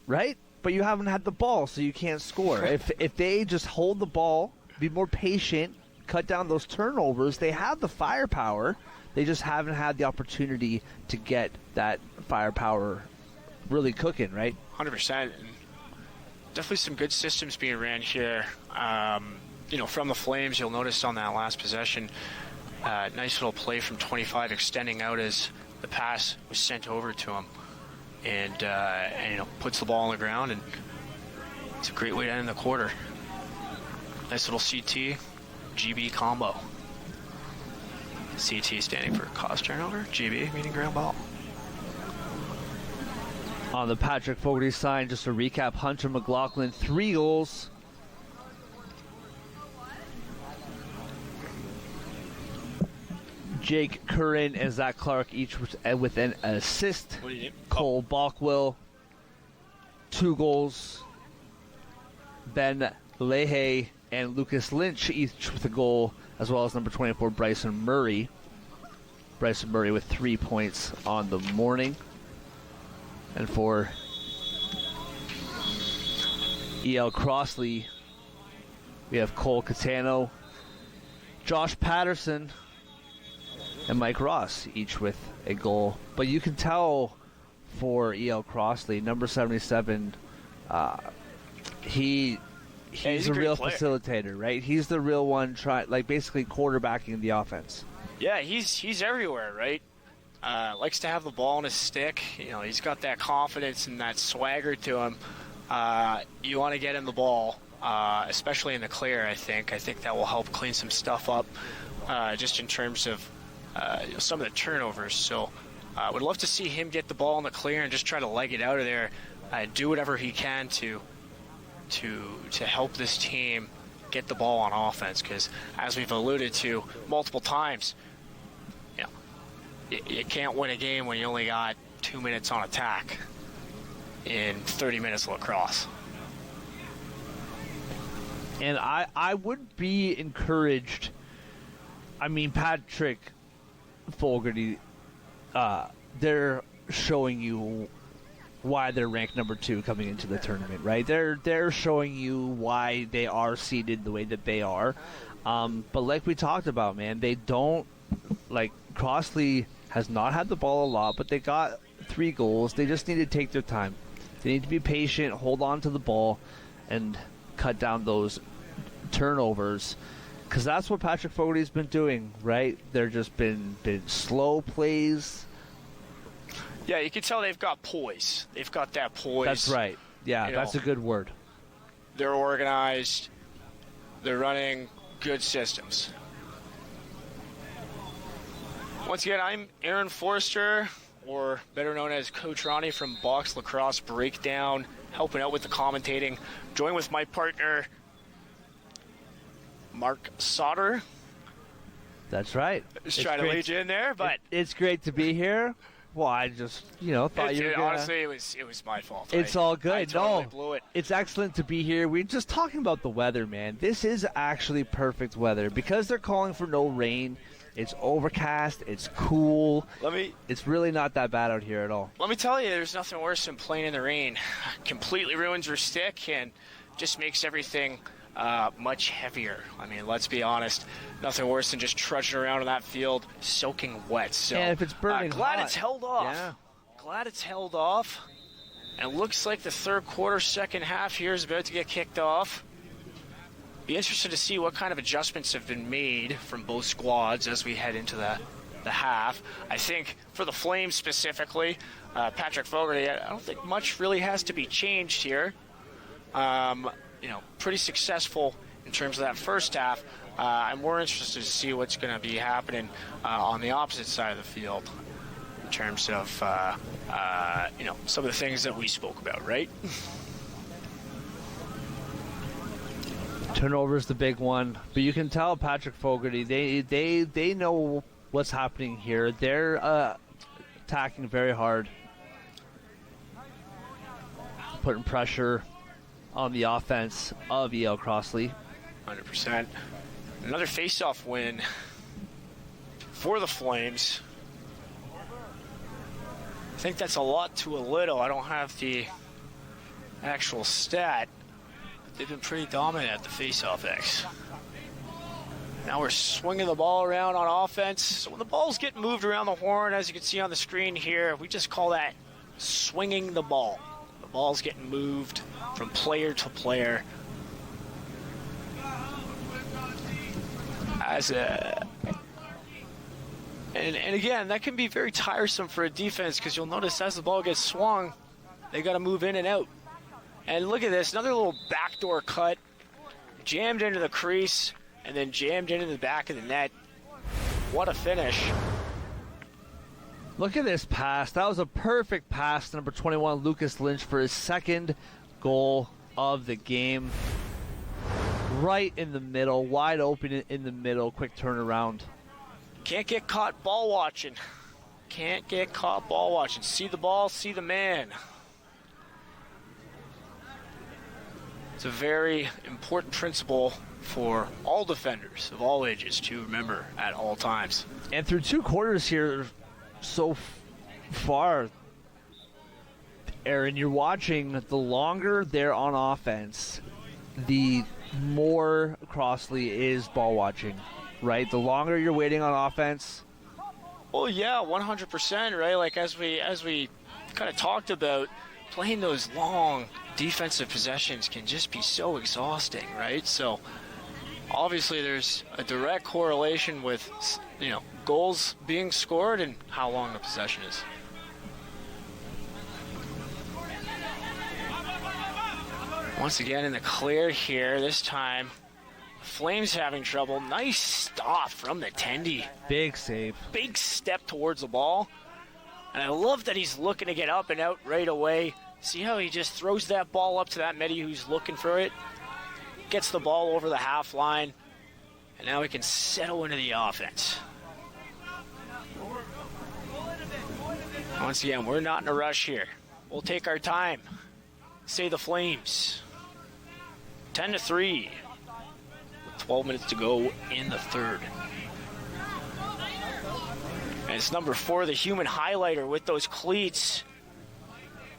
Speaker 5: right? But you haven't had the ball, so you can't score. If they just hold the ball, be more patient, cut down those turnovers, they have the firepower. They just haven't had the opportunity to get that firepower really cooking, right?
Speaker 4: 100%. Definitely some good systems being ran here. You know, from the Flames, you'll notice on that last possession, nice little play from 25 extending out as the pass was sent over to him. And you know, puts the ball on the ground, and it's a great way to end the quarter. Nice little CT, GB combo. CT standing for cost turnover, GB meaning ground ball.
Speaker 5: On the Patrick Fogarty side, just to recap, Hunter McLaughlin, 3 goals. Jake Curran and Zach Clark each with an assist.
Speaker 4: What do you need?
Speaker 5: Cole Balkwill, 2 goals. Ben Leahy and Lucas Lynch each with a goal, as well as number 24, Bryson Murray. Bryson Murray with 3 points on the morning. And for E.L. Crossley, we have Cole Catano, Josh Patterson, and Mike Ross, each with a goal. But you can tell for E.L. Crossley, number 77, he's
Speaker 4: a
Speaker 5: a real
Speaker 4: player.
Speaker 5: facilitator, right? He's the real one, basically quarterbacking the offense.
Speaker 4: Yeah, he's everywhere, right? Likes to have the ball in his stick. You know, he's got that confidence and that swagger to him. You want to get him the ball, especially in the clear, I think. I think that will help clean some stuff up, just in terms of some of the turnovers. So would love to see him get the ball in the clear and just try to leg it out of there, do whatever he can to help this team get the ball on offense, because as we've alluded to multiple times, you know, you can't win a game when you only got 2 minutes on attack in 30 minutes of lacrosse.
Speaker 5: And I would be encouraged. I mean, Patrick Fogarty, they're showing you why they're ranked number 2 coming into the tournament, right? They're showing you why they are seeded the way that they are. But like we talked about, man, they don't, like, Crossley has not had the ball a lot, but they got 3 goals. They just need to take their time. They need to be patient, hold on to the ball, and cut down those turnovers. Because that's what Patrick Fogarty's been doing, right? They're just been slow plays.
Speaker 4: Yeah, you can tell they've got poise. They've got that poise.
Speaker 5: That's right. Yeah, that's a good word.
Speaker 4: They're organized. They're running good systems. Once again, I'm Aaron Forster, or better known as Coach Ronnie from Box Lacrosse Breakdown, helping out with the commentating. Joined with my partner, Mark Sauter.
Speaker 5: That's right.
Speaker 4: Just trying to lead you in there, but
Speaker 5: it's great to be here. Well, I just, thought you were gonna...
Speaker 4: Honestly, it was my fault.
Speaker 5: It's all good.
Speaker 4: I totally blew it.
Speaker 5: It's excellent to be here. We're just talking about the weather, man. This is actually perfect weather. Because they're calling for no rain, it's overcast, it's cool. It's really not that bad out here at all.
Speaker 4: Let me tell you, there's nothing worse than playing in the rain. Completely ruins your stick and just makes everything much heavier. I mean, let's be honest. Nothing worse than just trudging around in that field, soaking wet. So,
Speaker 5: yeah, if it's burning
Speaker 4: glad
Speaker 5: hot.
Speaker 4: it's held off.
Speaker 5: Yeah.
Speaker 4: Glad it's held off. And it looks like the third quarter, second half here is about to get kicked off. Be interested to see what kind of adjustments have been made from both squads as we head into that. the half. I think for the Flames specifically, Patrick Fogarty, I don't think much really has to be changed here. Pretty successful in terms of that first half. I'm more interested to see what's going to be happening on the opposite side of the field in terms of, some of the things that we spoke about, right?
Speaker 5: Turnover is the big one, but you can tell Patrick Fogarty, they know what's happening here. They're attacking very hard, putting pressure on the offense of EL Crossley.
Speaker 4: 100%. Another face-off win for the Flames. I think that's a lot to a little. I don't have the actual stat. They've been pretty dominant at the face-off X. Now we're swinging the ball around on offense. So when the ball's getting moved around the horn, as you can see on the screen here, we just call that swinging the ball. The ball's getting moved from player to player. And again, that can be very tiresome for a defense because you'll notice as the ball gets swung, they got to move in and out. And look at this, another little backdoor cut, jammed into the crease, and then jammed into the back of the net. What a finish.
Speaker 5: Look at this pass. That was a perfect pass to number 21, Lucas Lynch, for his second goal of the game. Right in the middle, wide open in the middle, quick turnaround.
Speaker 4: Can't get caught ball watching. Can't get caught ball watching. See the ball, see the man. It's a very important principle for all defenders of all ages to remember at all times.
Speaker 5: And through two quarters here so far, Aaron, you're watching, the longer they're on offense, the more Crossley is ball watching, right? The longer you're waiting on offense.
Speaker 4: Well, yeah, 100%, right? Like as we kind of talked about, playing those long defensive possessions can just be so exhausting, right? So obviously there's a direct correlation with, goals being scored and how long the possession is. Once again in the clear here, this time Flames having trouble. Nice stop from the Tendy.
Speaker 5: Big save.
Speaker 4: Big step towards the ball. And I love that he's looking to get up and out right away. See how he just throws that ball up to that Medi who's looking for it. Gets the ball over the half line. And now we can settle into the offense. Once again, we're not in a rush here. We'll take our time. Say the Flames. 10-3. With 12 minutes to go in the third. And it's number 4, the human highlighter with those cleats.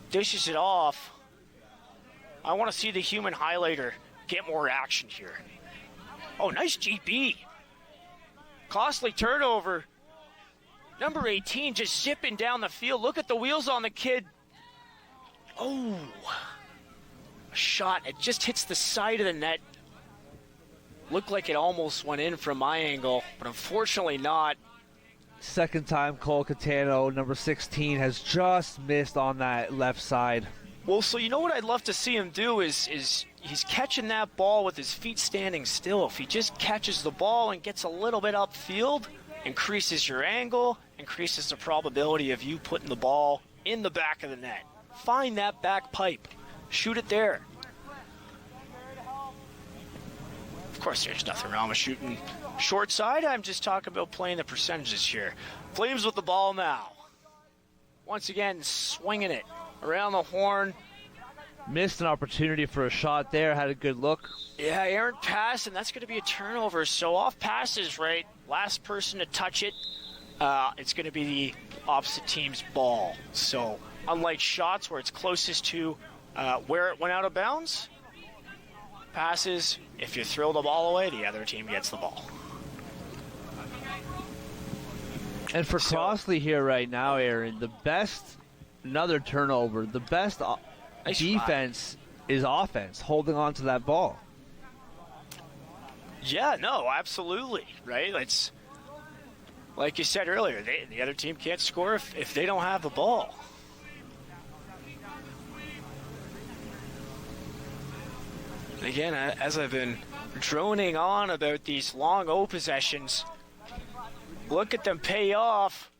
Speaker 4: Dishes it off. I want to see the human highlighter get more action here. Oh, nice GB. Costly turnover. Number 18 just zipping down the field. Look at the wheels on the kid. Oh. A shot. It just hits the side of the net. Looked like it almost went in from my angle, but unfortunately not.
Speaker 5: Second time Cole Catano, number 16, has just missed on that left side.
Speaker 4: Well, so you know what I'd love to see him do is he's catching that ball with his feet standing still. If he just catches the ball and gets a little bit upfield, increases your angle, increases the probability of you putting the ball in the back of the net. Find that back pipe. Shoot it there. Of course, there's nothing wrong with shooting short side. I'm just talking about playing the percentages here. Flames with the ball now. Once again, swinging it around the horn.
Speaker 5: Missed an opportunity for a shot there. Had a good look.
Speaker 4: Yeah, errant pass, and that's going to be a turnover. So off passes, right? Last person to touch it, it's going to be the opposite team's ball. So unlike shots where it's closest to where it went out of bounds, passes, if you throw the ball away, the other team gets the ball.
Speaker 5: And for Crossley here right now, Aaron, the best, another turnover, the best
Speaker 4: nice
Speaker 5: defense is offense, holding on to that ball.
Speaker 4: Yeah, no, absolutely, right? like you said earlier, the other team can't score if they don't have the ball. Again, as I've been droning on about these long O possessions, look at them pay off.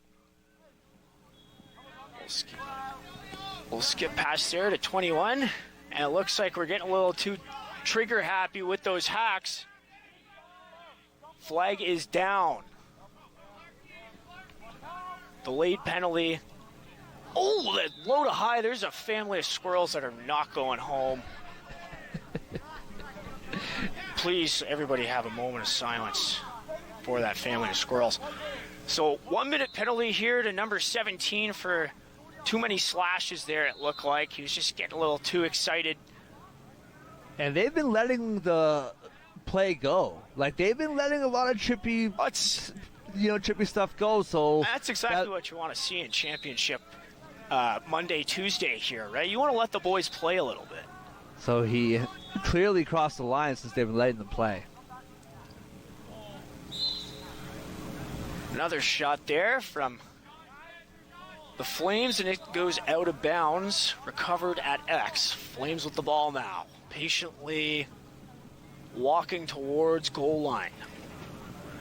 Speaker 4: We'll skip past there to 21, and it looks like we're getting a little too trigger happy with those hacks. Flag is down. The late penalty. Oh, that low to high. There's a family of squirrels that are not going home. Please, everybody have a moment of silence for that family of squirrels. So 1 minute penalty here to number 17 for too many slashes there, it looked like. He was just getting a little too excited.
Speaker 5: And they've been letting the play go. Like, they've been letting a lot of trippy stuff go. So
Speaker 4: that's exactly what you want to see in championship Monday, Tuesday here, right? You want to let the boys play a little bit.
Speaker 5: So he clearly crossed the line since they've been letting them play.
Speaker 4: Another shot there from the Flames, and it goes out of bounds. Recovered at X. Flames with the ball now. Patiently walking towards goal line.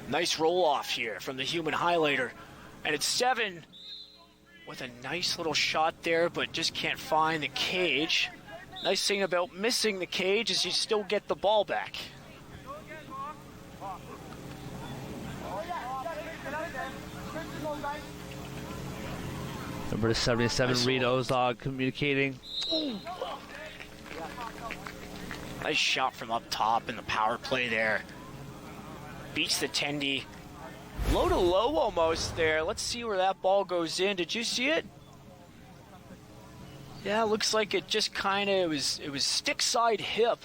Speaker 4: Nice roll-off here from the human highlighter. And it's 7 with a nice little shot there, but just can't find the cage. Nice thing about missing the cage is you still get the ball back.
Speaker 5: Number 77,
Speaker 4: Nice
Speaker 5: Reed Ozog communicating.
Speaker 4: Ooh. Nice shot from up top in the power play there. Beats the tendy. Low to low almost there. Let's see where that ball goes in. Did you see it? Yeah, looks like it just kind of, it was stick side hip,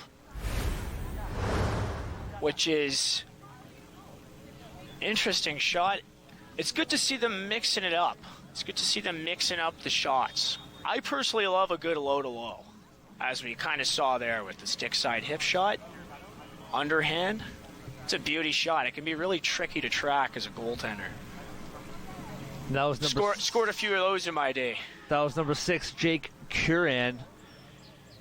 Speaker 4: which is interesting shot. It's good to see them mixing it up. It's good to see them mixing up the shots. I personally love a good low to low, as we kind of saw there with the stick side hip shot. Underhand, it's a beauty shot. It can be really tricky to track as a goaltender.
Speaker 5: That was
Speaker 4: scored a few of those in my day.
Speaker 5: That was number 6, Jake Curran.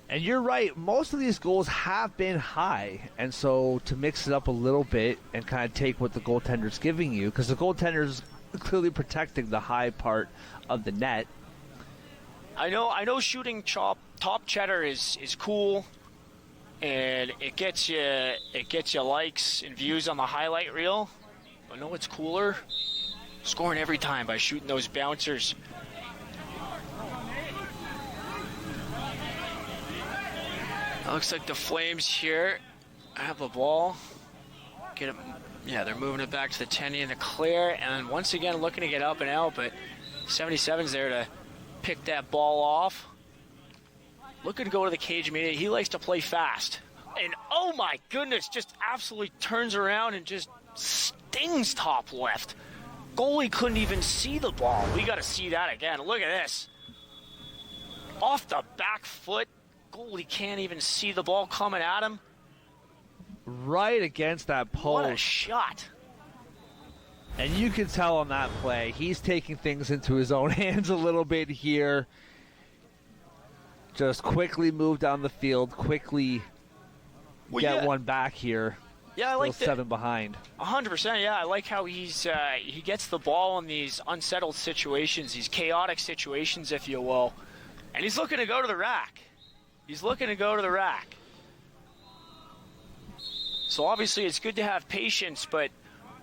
Speaker 5: And you're right, most of these goals have been high. And so to mix it up a little bit and kind of take what the goaltender's giving you, because the goaltender's clearly protecting the high part of the net.
Speaker 4: I know shooting top cheddar is cool, and it gets you likes and views on the highlight reel. But no, it's cooler scoring every time by shooting those bouncers. It looks like the Flames here have the ball. Get it. Yeah, they're moving it back to the tendy and the clear, and once again looking to get up and out, but 77's there to pick that ball off. Looking to go to the cage immediately. He likes to play fast. And oh my goodness, just absolutely turns around and just stings top left. Goalie couldn't even see the ball. We got to see that again. Look at this. Off the back foot. Goalie can't even see the ball coming at him.
Speaker 5: Right against that post.
Speaker 4: What a shot.
Speaker 5: And you can tell on that play, he's taking things into his own hands a little bit here. Just quickly move down the field, quickly get one back here.
Speaker 4: Yeah, I like
Speaker 5: that. 7 behind.
Speaker 4: 100%, yeah. I like how he gets the ball in these unsettled situations, these chaotic situations, if you will. And he's looking to go to the rack. So obviously it's good to have patience, but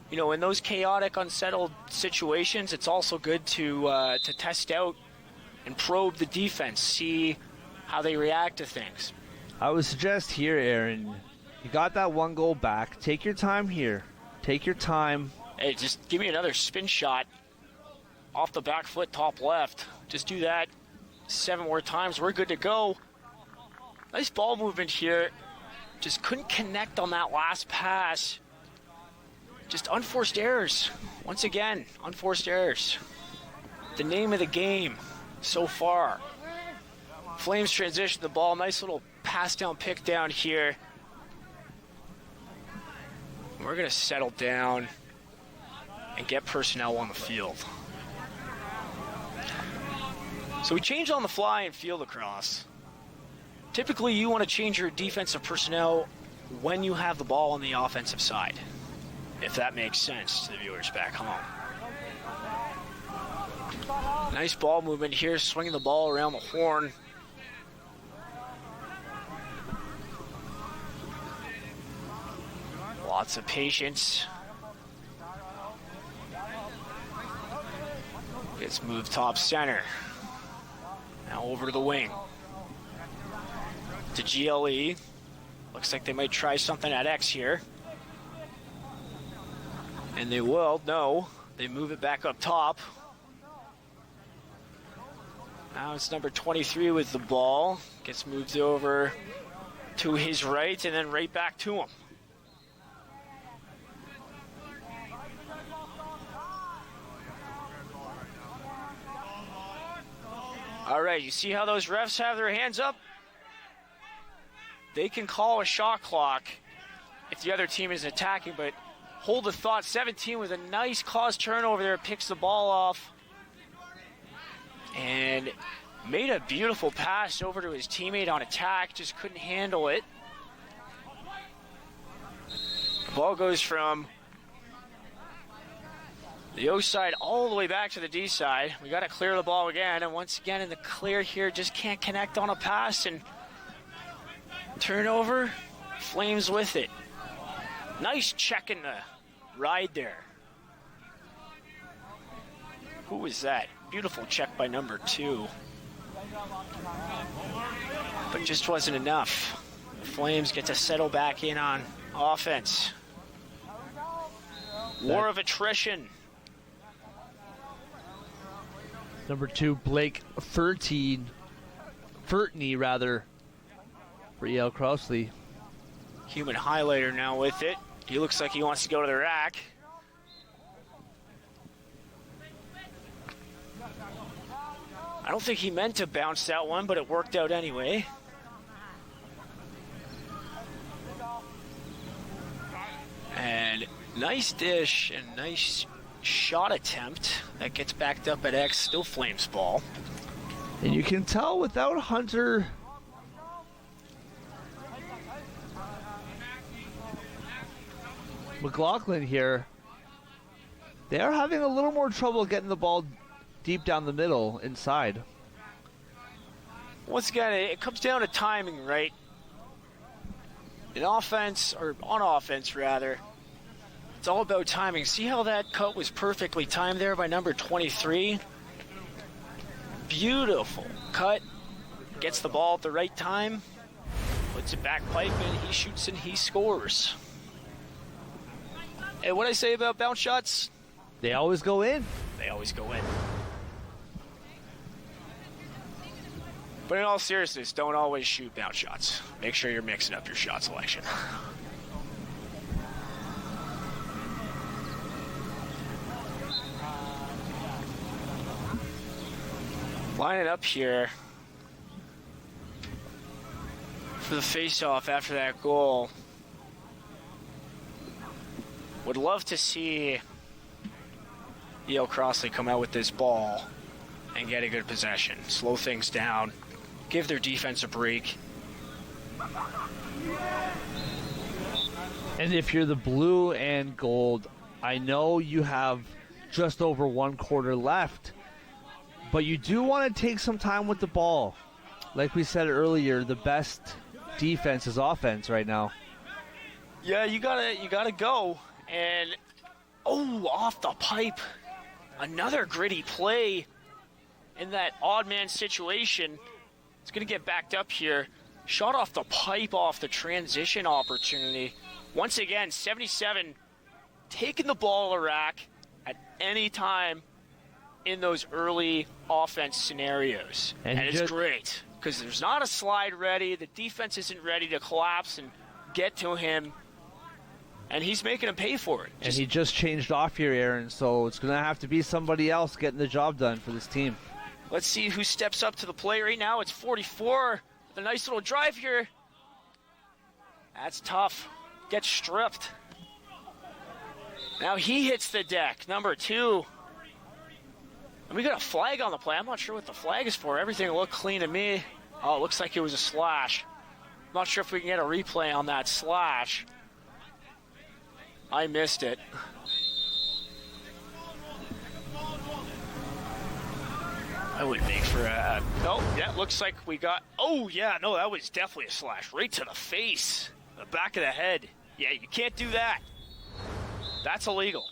Speaker 4: in those chaotic, unsettled situations, it's also good to test out and probe the defense, see how they react to things.
Speaker 5: I would suggest here, Aaron, you got that 1 goal back. Take your time here. Take your time.
Speaker 4: Hey, just give me another spin shot off the back foot, top left. Just do that 7 more times. We're good to go. Nice ball movement here. Just couldn't connect on that last pass. Just unforced errors. Once again, unforced errors. The name of the game so far. Flames transition the ball. Nice little pass down, pick down here. We're going to settle down and get personnel on the field. So we change on the fly in field lacrosse. Typically, you want to change your defensive personnel when you have the ball on the offensive side, if that makes sense to the viewers back home. Nice ball movement here, swinging the ball around the horn. Lots of patience. Gets moved top center. Now over to the wing. To GLE. Looks like they might try something at X here. And they will. No. They move it back up top. Now it's number 23 with the ball. Gets moved over to his right and then right back to him. All right, you see how those refs have their hands up? They can call a shot clock if the other team is attacking, but hold the thought. 17 with a nice caused turnover there, picks the ball off and made a beautiful pass over to his teammate on attack, just couldn't handle it. The ball goes from the O side all the way back to the D side. We got to clear the ball again, and once again in the clear here, just can't connect on a pass, and turnover, Flames with it. Nice check in the ride there. Who was that? Beautiful check by number 2. But just wasn't enough. The Flames get to settle back in on offense. War of attrition.
Speaker 5: Number 2, Blake Furtney, for EL Crossley.
Speaker 4: Human highlighter now with it. He looks like he wants to go to the rack. I don't think he meant to bounce that one, but it worked out anyway. And nice dish and nice shot attempt that gets backed up at X, still Flames ball.
Speaker 5: And you can tell without Hunter McLaughlin here, they are having a little more trouble getting the ball deep down the middle inside.
Speaker 4: Once again, it comes down to timing, right? In offense, or on offense rather, it's all about timing. See how that cut was perfectly timed there by number 23? Beautiful cut. Gets the ball at the right time. Puts it back pipe and he shoots and he scores. And what I say about bounce shots?
Speaker 5: They always go in.
Speaker 4: They always go in. But in all seriousness, don't always shoot bounce shots. Make sure you're mixing up your shot selection. Line it up here for the face-off after that goal. Would love to see EL Crossley come out with this ball and get a good possession. Slow things down. Give their defense a break.
Speaker 5: And if you're the blue and gold, I know you have just over 1 quarter left, but you do want to take some time with the ball. Like we said earlier, the best defense is offense right now.
Speaker 4: Yeah, you gotta go. And off the pipe. Another gritty play in that odd man situation. It's going to get backed up here. Shot off the pipe off the transition opportunity. Once again, 77 taking the ball a rack at any time in those early offense scenarios. And it's great because there's not a slide ready. The defense isn't ready to collapse and get to him. And he's making him pay for it.
Speaker 5: And he just changed off here, Aaron, so it's going to have to be somebody else getting the job done for this team.
Speaker 4: Let's see who steps up to the plate right now. It's 44 with a nice little drive here. That's tough. Gets stripped. Now he hits the deck, number 2. And we got a flag on the play. I'm not sure what the flag is for. Everything looked clean to me. Oh, it looks like it was a slash. I'm not sure if we can get a replay on that slash. I missed it. I would make for a... Oh, yeah, looks like we got... Oh, yeah, no, that was definitely a slash. Right to the face. The back of the head. Yeah, you can't do that. That's illegal.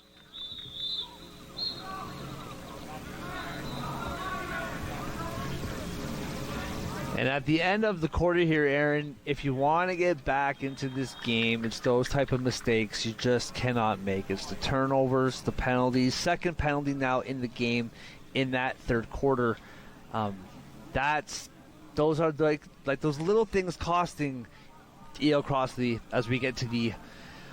Speaker 5: And at the end of the quarter here, Aaron, if you want to get back into this game, it's those type of mistakes you just cannot make. It's the turnovers, the penalties. Second penalty now in the game in that third quarter. Those are like those little things costing EL Crossley as we get to the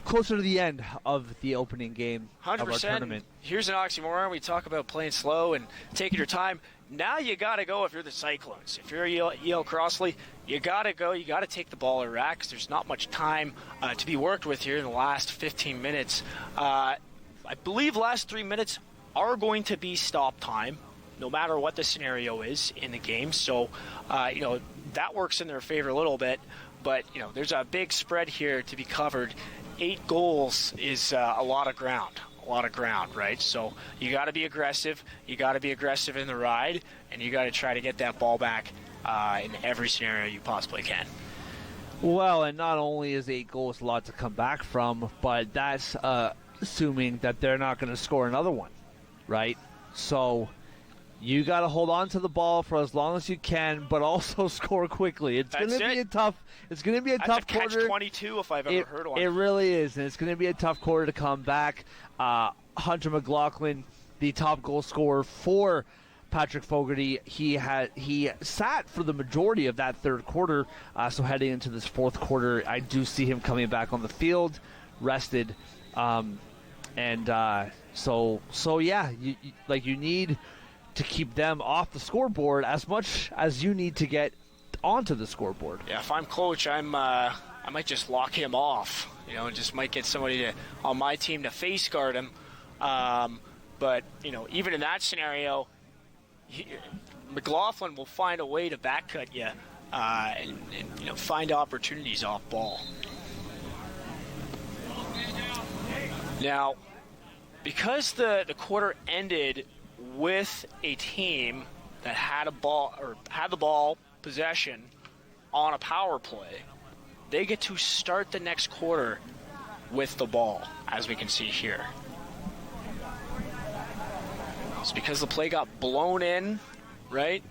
Speaker 5: closer to the end of the opening game
Speaker 4: 100%.
Speaker 5: of our tournament.
Speaker 4: Here's an oxymoron. We talk about playing slow and taking your time. Now you got to go if you're the Cyclones. If you're EL Crossley, you got to go. You got to take the ball at rack because there's not much time to be worked with here in the last 15 minutes. I believe last 3 minutes are going to be stop time, no matter what the scenario is in the game. So, that works in their favor a little bit. But, there's a big spread here to be covered. 8 goals is a lot of ground. Right? So you got to be aggressive. You got to be aggressive in the ride, and you got to try to get that ball back in every scenario you possibly can.
Speaker 5: Well, and not only is 8 goals a lot to come back from, but that's assuming that they're not going to score another one, right? So you got to hold on to the ball for as long as you can, but also score quickly. It's going to be a tough. It's going to be a tough quarter.
Speaker 4: Catch 22 if I've ever heard one.
Speaker 5: It really is, and it's going to be a tough quarter to come back. Hunter McLaughlin, the top goal scorer for Patrick Fogarty, he sat for the majority of that third quarter. So heading into this fourth quarter, I do see him coming back on the field, rested, so yeah, you need to keep them off the scoreboard as much as you need to get onto the scoreboard.
Speaker 4: Yeah, if I'm coach, I might just lock him off, and just might get somebody on my team to face guard him. But even in that scenario, McLaughlin will find a way to back cut you and find opportunities off ball. Now, because the quarter ended with a team that had the ball possession on a power play, they get to start the next quarter with the ball, as we can see here. So because the play got blown in, right,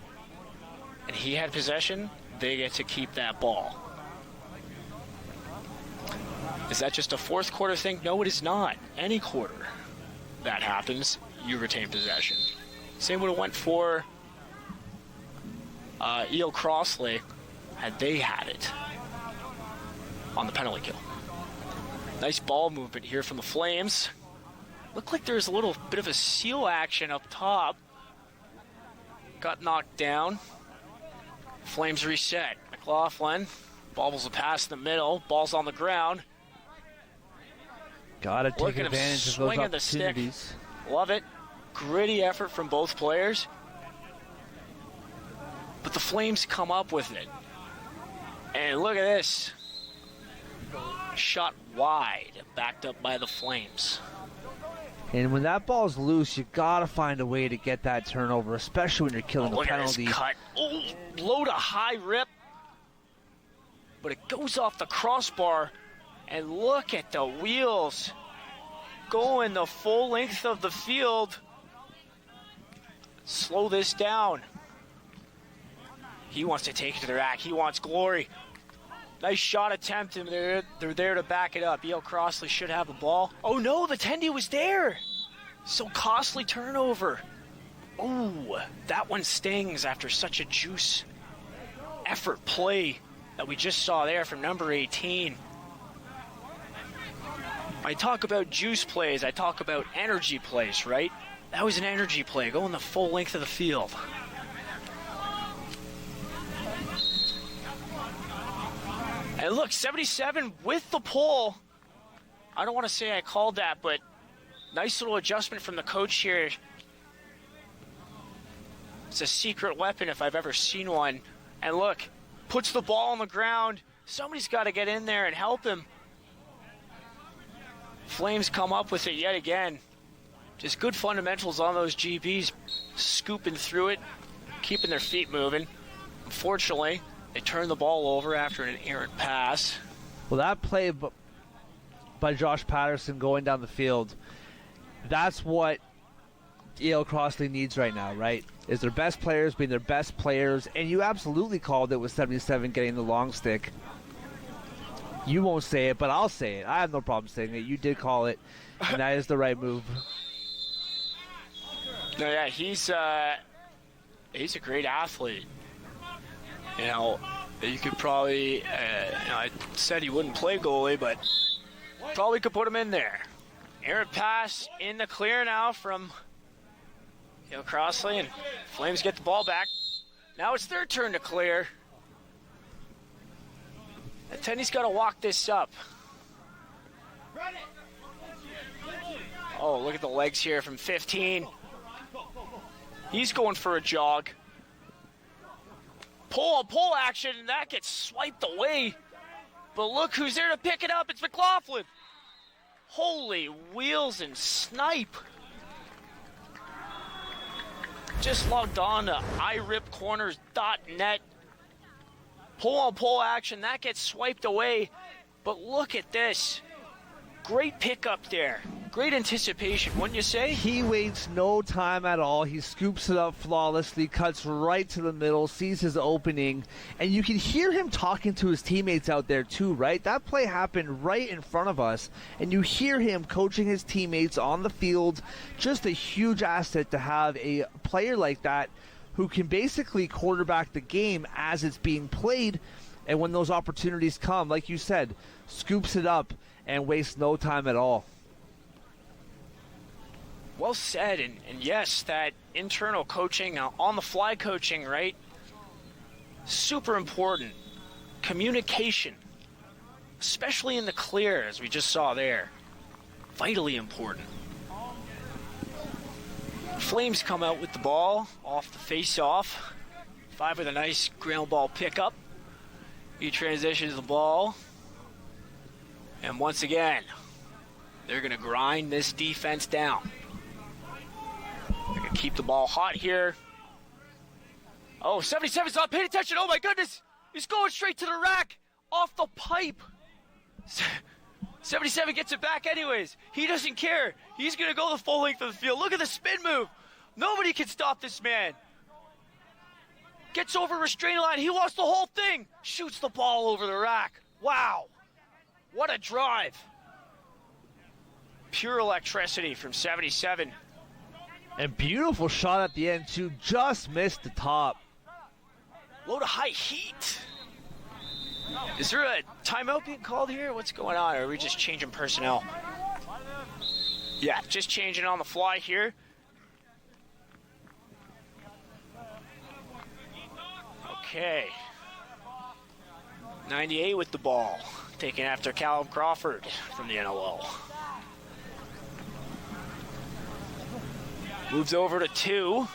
Speaker 4: and he had possession, they get to keep that ball. Is that just a fourth quarter thing? No, it is not. Any quarter that happens, you retain possession. Same would have went for EL Crossley had they had it on the penalty kill. Nice ball movement here from the Flames. Looked like there's a little bit of a seal action up top. Got knocked down. Flames reset. McLaughlin bobbles a pass in the middle. Ball's on the ground.
Speaker 5: Gotta take advantage of those opportunities.
Speaker 4: The stick. Love it. Gritty effort from both players. But the Flames come up with it. And look at this. Shot wide, backed up by the Flames.
Speaker 5: And when that ball's loose, you gotta find a way to get that turnover, especially when you're killing the penalty.
Speaker 4: Look at this cut. Oh, low to high rip. But it goes off the crossbar. And look at the wheels going the full length of the field. Slow this down. He wants to take it to the rack. He wants glory. Nice shot attempt, and they're there to back it up. EL Crossley should have the ball. Oh no, the tendy was there. So costly turnover. Oh, that one stings after such a juice effort play that we just saw there from number 18. I talk about juice plays, I talk about energy plays, right? That was an energy play, going the full length of the field. And look, 77 with the pull. I don't want to say I called that, but Nice little adjustment from the coach here. It's a secret weapon if I've ever seen one. And look, puts the ball on the ground. Somebody's got to get in there and help him. Flames come up with it yet again. Just good fundamentals on those GBs, scooping through it, keeping their feet moving. Unfortunately, they turn the ball over after an errant pass.
Speaker 5: Well, that play by Josh Patterson going down the field, that's what Yale Crossley needs right now, right? Is their best players being their best players, and you absolutely called it with 77 getting the long stick. You won't say it, but I'll say it. I have no problem saying it. You did call it, and that is the right move.
Speaker 4: No, yeah, he's a great athlete. You know, you could probably, I said he wouldn't play goalie, but probably could put him in there. Errant pass in the clear now from Crossley, and Flames get the ball back. Now it's their turn to clear. And Tenny's got to walk this up. Oh, look at the legs here from 15. He's going for a jog. Pull action, and that gets swiped away. But look who's there to pick it up. It's McLaughlin. Holy wheels and snipe. Just logged on to iripcorners.net. Pull action, that gets swiped away. But look at this. Great pickup there. Great anticipation, wouldn't you say?
Speaker 5: He waits no time at all. He scoops it up flawlessly, cuts right to the middle, sees his opening, and you can hear him talking to his teammates out there too, right? That play happened right in front of us, and you hear him coaching his teammates on the field. Just a huge asset to have a player like that who can basically quarterback the game as it's being played, and when those opportunities come, like you said, scoops it up and wastes no time at all.
Speaker 4: Well said, and yes, that internal coaching, on-the-fly coaching, right? Super important. Communication, especially in the clear, as we just saw there. Vitally important. Flames come out with the ball off the face-off. 5 with a nice ground ball pickup. He transitions the ball. And once again, they're going to grind this defense down. They're going to keep the ball hot here. Oh, 77's not paying attention. Oh, my goodness. He's going straight to the rack off the pipe. 77 gets it back anyways. He doesn't care. He's going to go the full length of the field. Look at the spin move. Nobody can stop this man. Gets over restraining line. He wants the whole thing. Shoots the ball over the rack. Wow. What a drive. Pure electricity from 77.
Speaker 5: And beautiful shot at the end, too. Just missed the top.
Speaker 4: Load of high heat. Is there a timeout being called here? What's going on? Or are we just changing personnel? Yeah, just changing on the fly here. Okay. 98 with the ball. Taken after Callum Crawford from the NLL. Moves over to 2.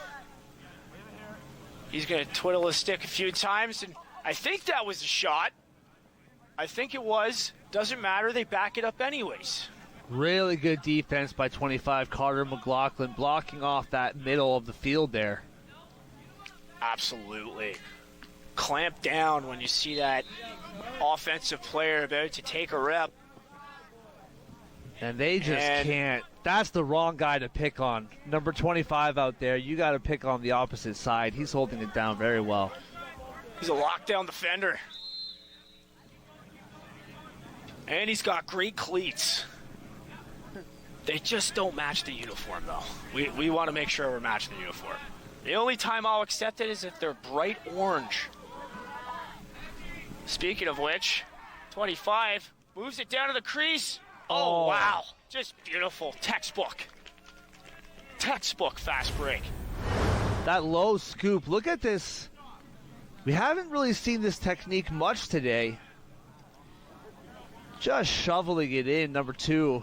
Speaker 4: He's going to twiddle his stick a few times, and I think that was a shot. I think it was. Doesn't matter. They back it up anyways.
Speaker 5: Really good defense by 25 Carter McLaughlin, blocking off that middle of the field there.
Speaker 4: Absolutely. Clamp down when you see that offensive player about to take a rep.
Speaker 5: And they just can't. That's the wrong guy to pick on. Number 25 out there, you got to pick on the opposite side. He's holding it down very well.
Speaker 4: He's a lockdown defender. And he's got great cleats. They just don't match the uniform, though. We want to make sure we're matching the uniform. The only time I'll accept it is if they're bright orange. Speaking of which, 25 moves it down to the crease. Oh, wow. Just beautiful. Textbook fast break.
Speaker 5: That low scoop. Look at this. We haven't really seen this technique much today. Just shoveling it in, number 2.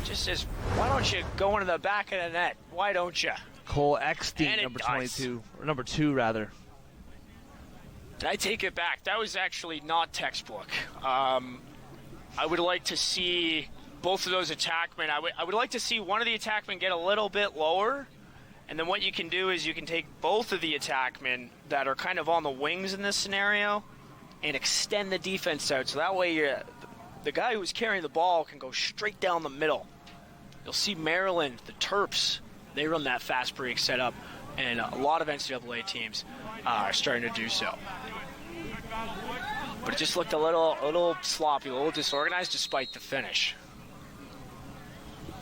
Speaker 4: just says, why don't you go into the back of the net? Why don't you?
Speaker 5: Cole Eckstein,
Speaker 4: And it
Speaker 5: number
Speaker 4: does.
Speaker 5: 22, or number 2 rather.
Speaker 4: I take it back. That was actually not textbook. I would like to see both of those attackmen. I would like to see one of the attackmen get a little bit lower, and then what you can do is you can take both of the attackmen that are kind of on the wings in this scenario and extend the defense out. So that way the guy who's carrying the ball can go straight down the middle. You'll see Maryland, the Terps, they run that fast break setup, and a lot of NCAA teams are starting to do so. But it just looked a little sloppy, a little disorganized despite the finish.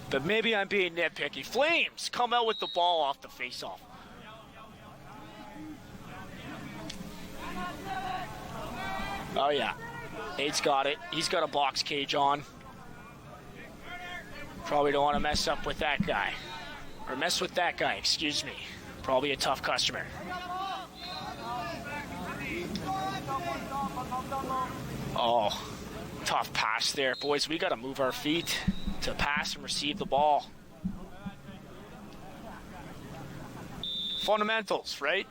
Speaker 4: But maybe I'm being nitpicky. Flames come out with the ball off the face-off. Oh yeah, Nate's got it. He's got a box cage on. Probably don't want to mess up with that guy. Or mess with that guy, excuse me. Probably a tough customer. Oh, tough pass there. Boys, we got to move our feet to pass and receive the ball. Fundamentals, right?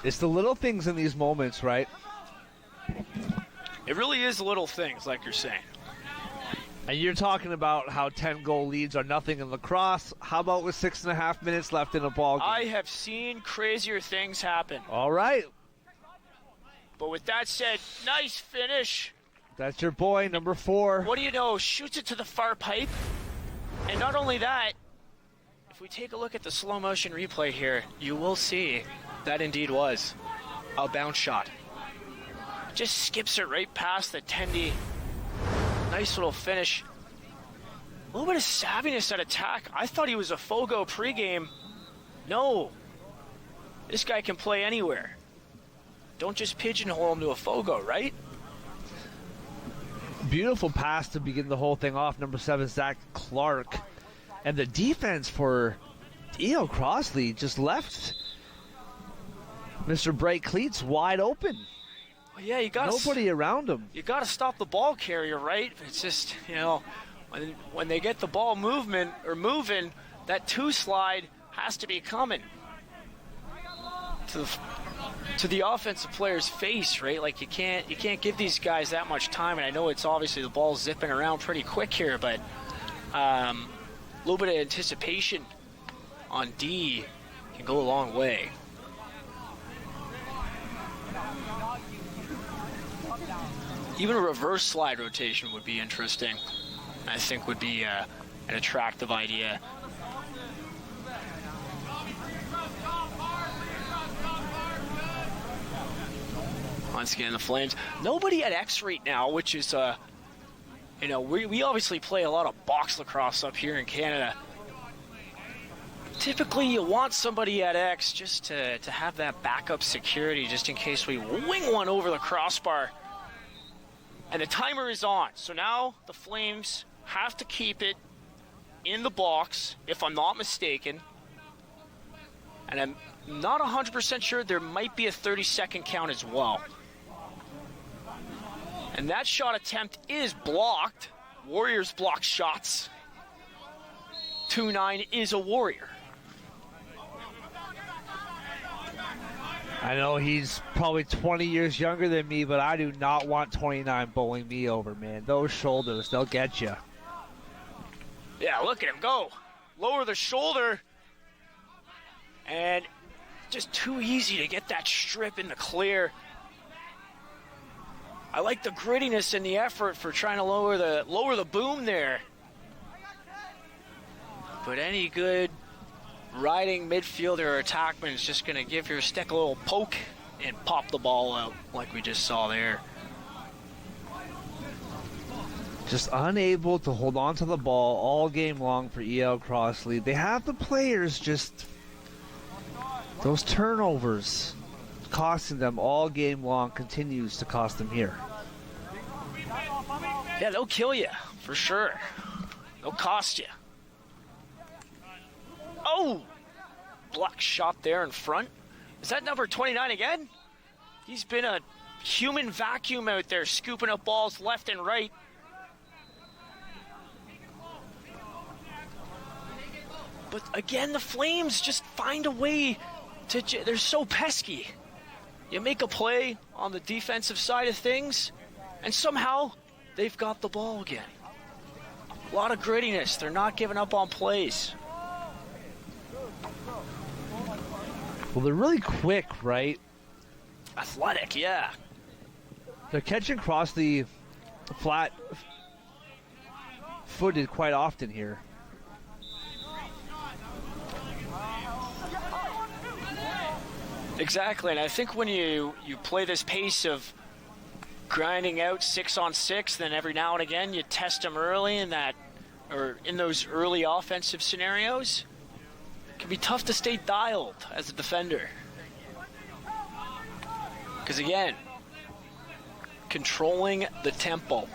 Speaker 5: It's the little things in these moments, right?
Speaker 4: It really is little things, like you're saying.
Speaker 5: And you're talking about how 10-goal leads are nothing in lacrosse. How about with 6.5 minutes left in a ball game?
Speaker 4: I have seen crazier things happen.
Speaker 5: All right.
Speaker 4: But with that said, nice finish.
Speaker 5: That's your boy, number 4.
Speaker 4: What do you know? Shoots it to the far pipe. And not only that, if we take a look at the slow motion replay here, you will see that indeed was a bounce shot. Just skips it right past the tendy. Nice little finish. A little bit of savviness at attack. I thought he was a Fogo pregame. No. This guy can play anywhere. Don't just pigeonhole him to a Fogo, right?
Speaker 5: Beautiful pass to begin the whole thing off. Number 7, Zach Clark. And the defense for E.O. Crossley just left Mr. Bright Cleats wide open.
Speaker 4: Well, yeah, you got
Speaker 5: nobody around him.
Speaker 4: You got to stop the ball carrier, right? It's just, when they get the ball moving, that 2 slide has to be coming to the offensive player's face, right? Like you can't give these guys that much time. And I know it's obviously the ball's zipping around pretty quick here, but a little bit of anticipation on D can go a long way. Even a reverse slide rotation would be interesting. I think would be an attractive idea. Once again, the Flames. Nobody at X right now, which is, we obviously play a lot of box lacrosse up here in Canada. Typically, you want somebody at X just to have that backup security, just in case we wing one over the crossbar. And the timer is on. So now the Flames have to keep it in the box, if I'm not mistaken. And I'm not 100% sure there might be a 30-second count as well. And that shot attempt is blocked. Warriors block shots. 2-9 is a Warrior.
Speaker 5: I know he's probably 20 years younger than me, but I do not want 29 bowling me over, man. Those shoulders, they'll get you.
Speaker 4: Yeah, look at him go. Lower the shoulder. And just too easy to get that strip in the clear. I like the grittiness and the effort for trying to lower the boom there. But any good riding midfielder or attackman is just going to give your stick a little poke and pop the ball out like we just saw there.
Speaker 5: Just unable to hold on to the ball all game long for E.L. Crossley. They have the players, just those turnovers costing them all game long continues to cost them here.
Speaker 4: Yeah, they'll kill you, for sure. They'll cost you. Oh! Block shot there in front. Is that number 29 again? He's been a human vacuum out there, scooping up balls left and right. But again, the Flames just find a way to, they're so pesky. You make a play on the defensive side of things, and somehow they've got the ball again. A lot of grittiness. They're not giving up on plays.
Speaker 5: Well, they're really quick, right?
Speaker 4: Athletic, yeah.
Speaker 5: They're catching Crossley flat-footed quite often here.
Speaker 4: Exactly, and I think when you play this pace of grinding out 6-on-6, then every now and again you test them early in those early offensive scenarios, it can be tough to stay dialed as a defender. Because again, controlling the tempo.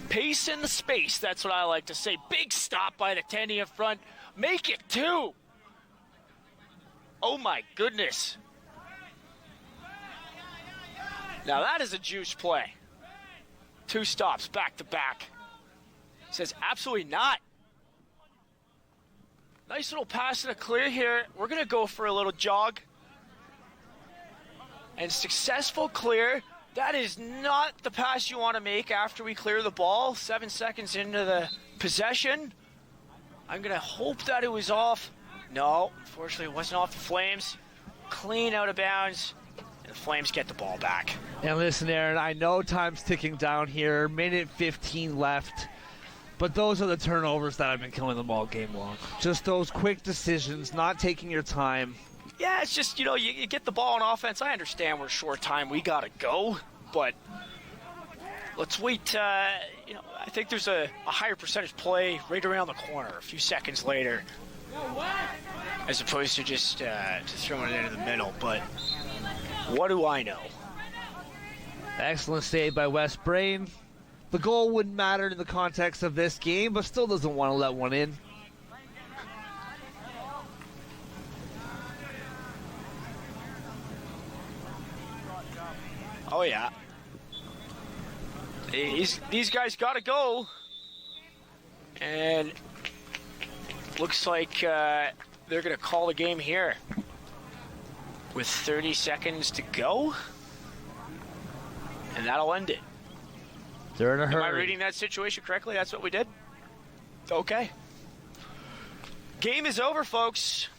Speaker 4: Pace in the space, that's what I like to say. Big stop by the Tendy in front. Make it 2. Oh my goodness. Now that is a juice play. 2 stops back to back. Says absolutely not. Nice little pass in a clear here. We're going to go for a little jog. And successful clear. That is not the pass you want to make after we clear the ball. 7 seconds into the possession. I'm going to hope that it was off. No, unfortunately it wasn't off the Flames. Clean out of bounds. And the Flames get the ball back.
Speaker 5: And listen, Aaron, I know time's ticking down here. Minute 15 left. But those are the turnovers that have been killing them all game long. Just those quick decisions, not taking your time.
Speaker 4: Yeah, it's just, you get the ball on offense. I understand we're short time. We got to go. But let's wait. I think there's a higher percentage play right around the corner a few seconds later. As opposed to just throwing it into the middle. But what do I know?
Speaker 5: Excellent save by West Brain. The goal wouldn't matter in the context of this game, but still doesn't want to let one in.
Speaker 4: Oh, yeah. These guys got to go. And looks like they're going to call the game here with 30 seconds to go. And that'll end it.
Speaker 5: They're in a hurry.
Speaker 4: Am I reading that situation correctly? That's what we did? Okay. Game is over, folks.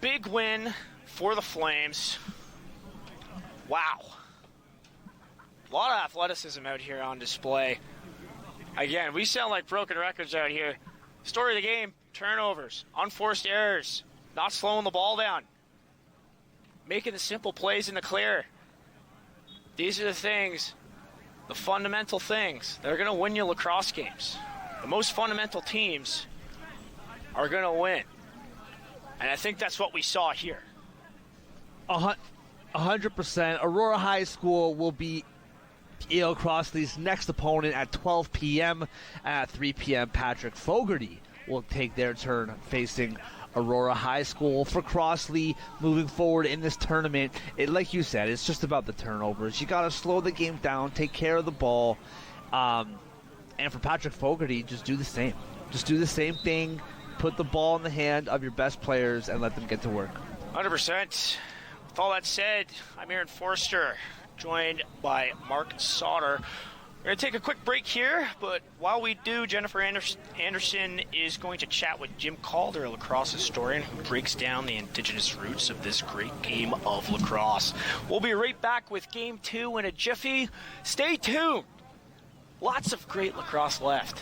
Speaker 4: Big win for the Flames. Wow. A lot of athleticism out here on display. Again, we sound like broken records out here. Story of the game, turnovers, unforced errors, not slowing the ball down, making the simple plays in the clear. These are the things, the fundamental things that are going to win you lacrosse games. The most fundamental teams are going to win. And I think that's what we saw here.
Speaker 5: 100%. Aurora High School will be E.L. Crossley's next opponent at 12 p.m. At 3 p.m., Patrick Fogarty will take their turn facing Aurora High School. For Crossley, moving forward in this tournament, like you said, it's just about the turnovers. You got to slow the game down, take care of the ball. And for Patrick Fogarty, just do the same. Just do the same thing. Put the ball in the hand of your best players and let them get to work.
Speaker 4: 100%. With all that said, I'm Aaron Forster, joined by Mark Sauter. We're going to take a quick break here, but while we do, Jennifer Anderson is going to chat with Jim Calder, a lacrosse historian who breaks down the indigenous roots of this great game of lacrosse. We'll be right back with Game 2 in a jiffy. Stay tuned. Lots of great lacrosse left.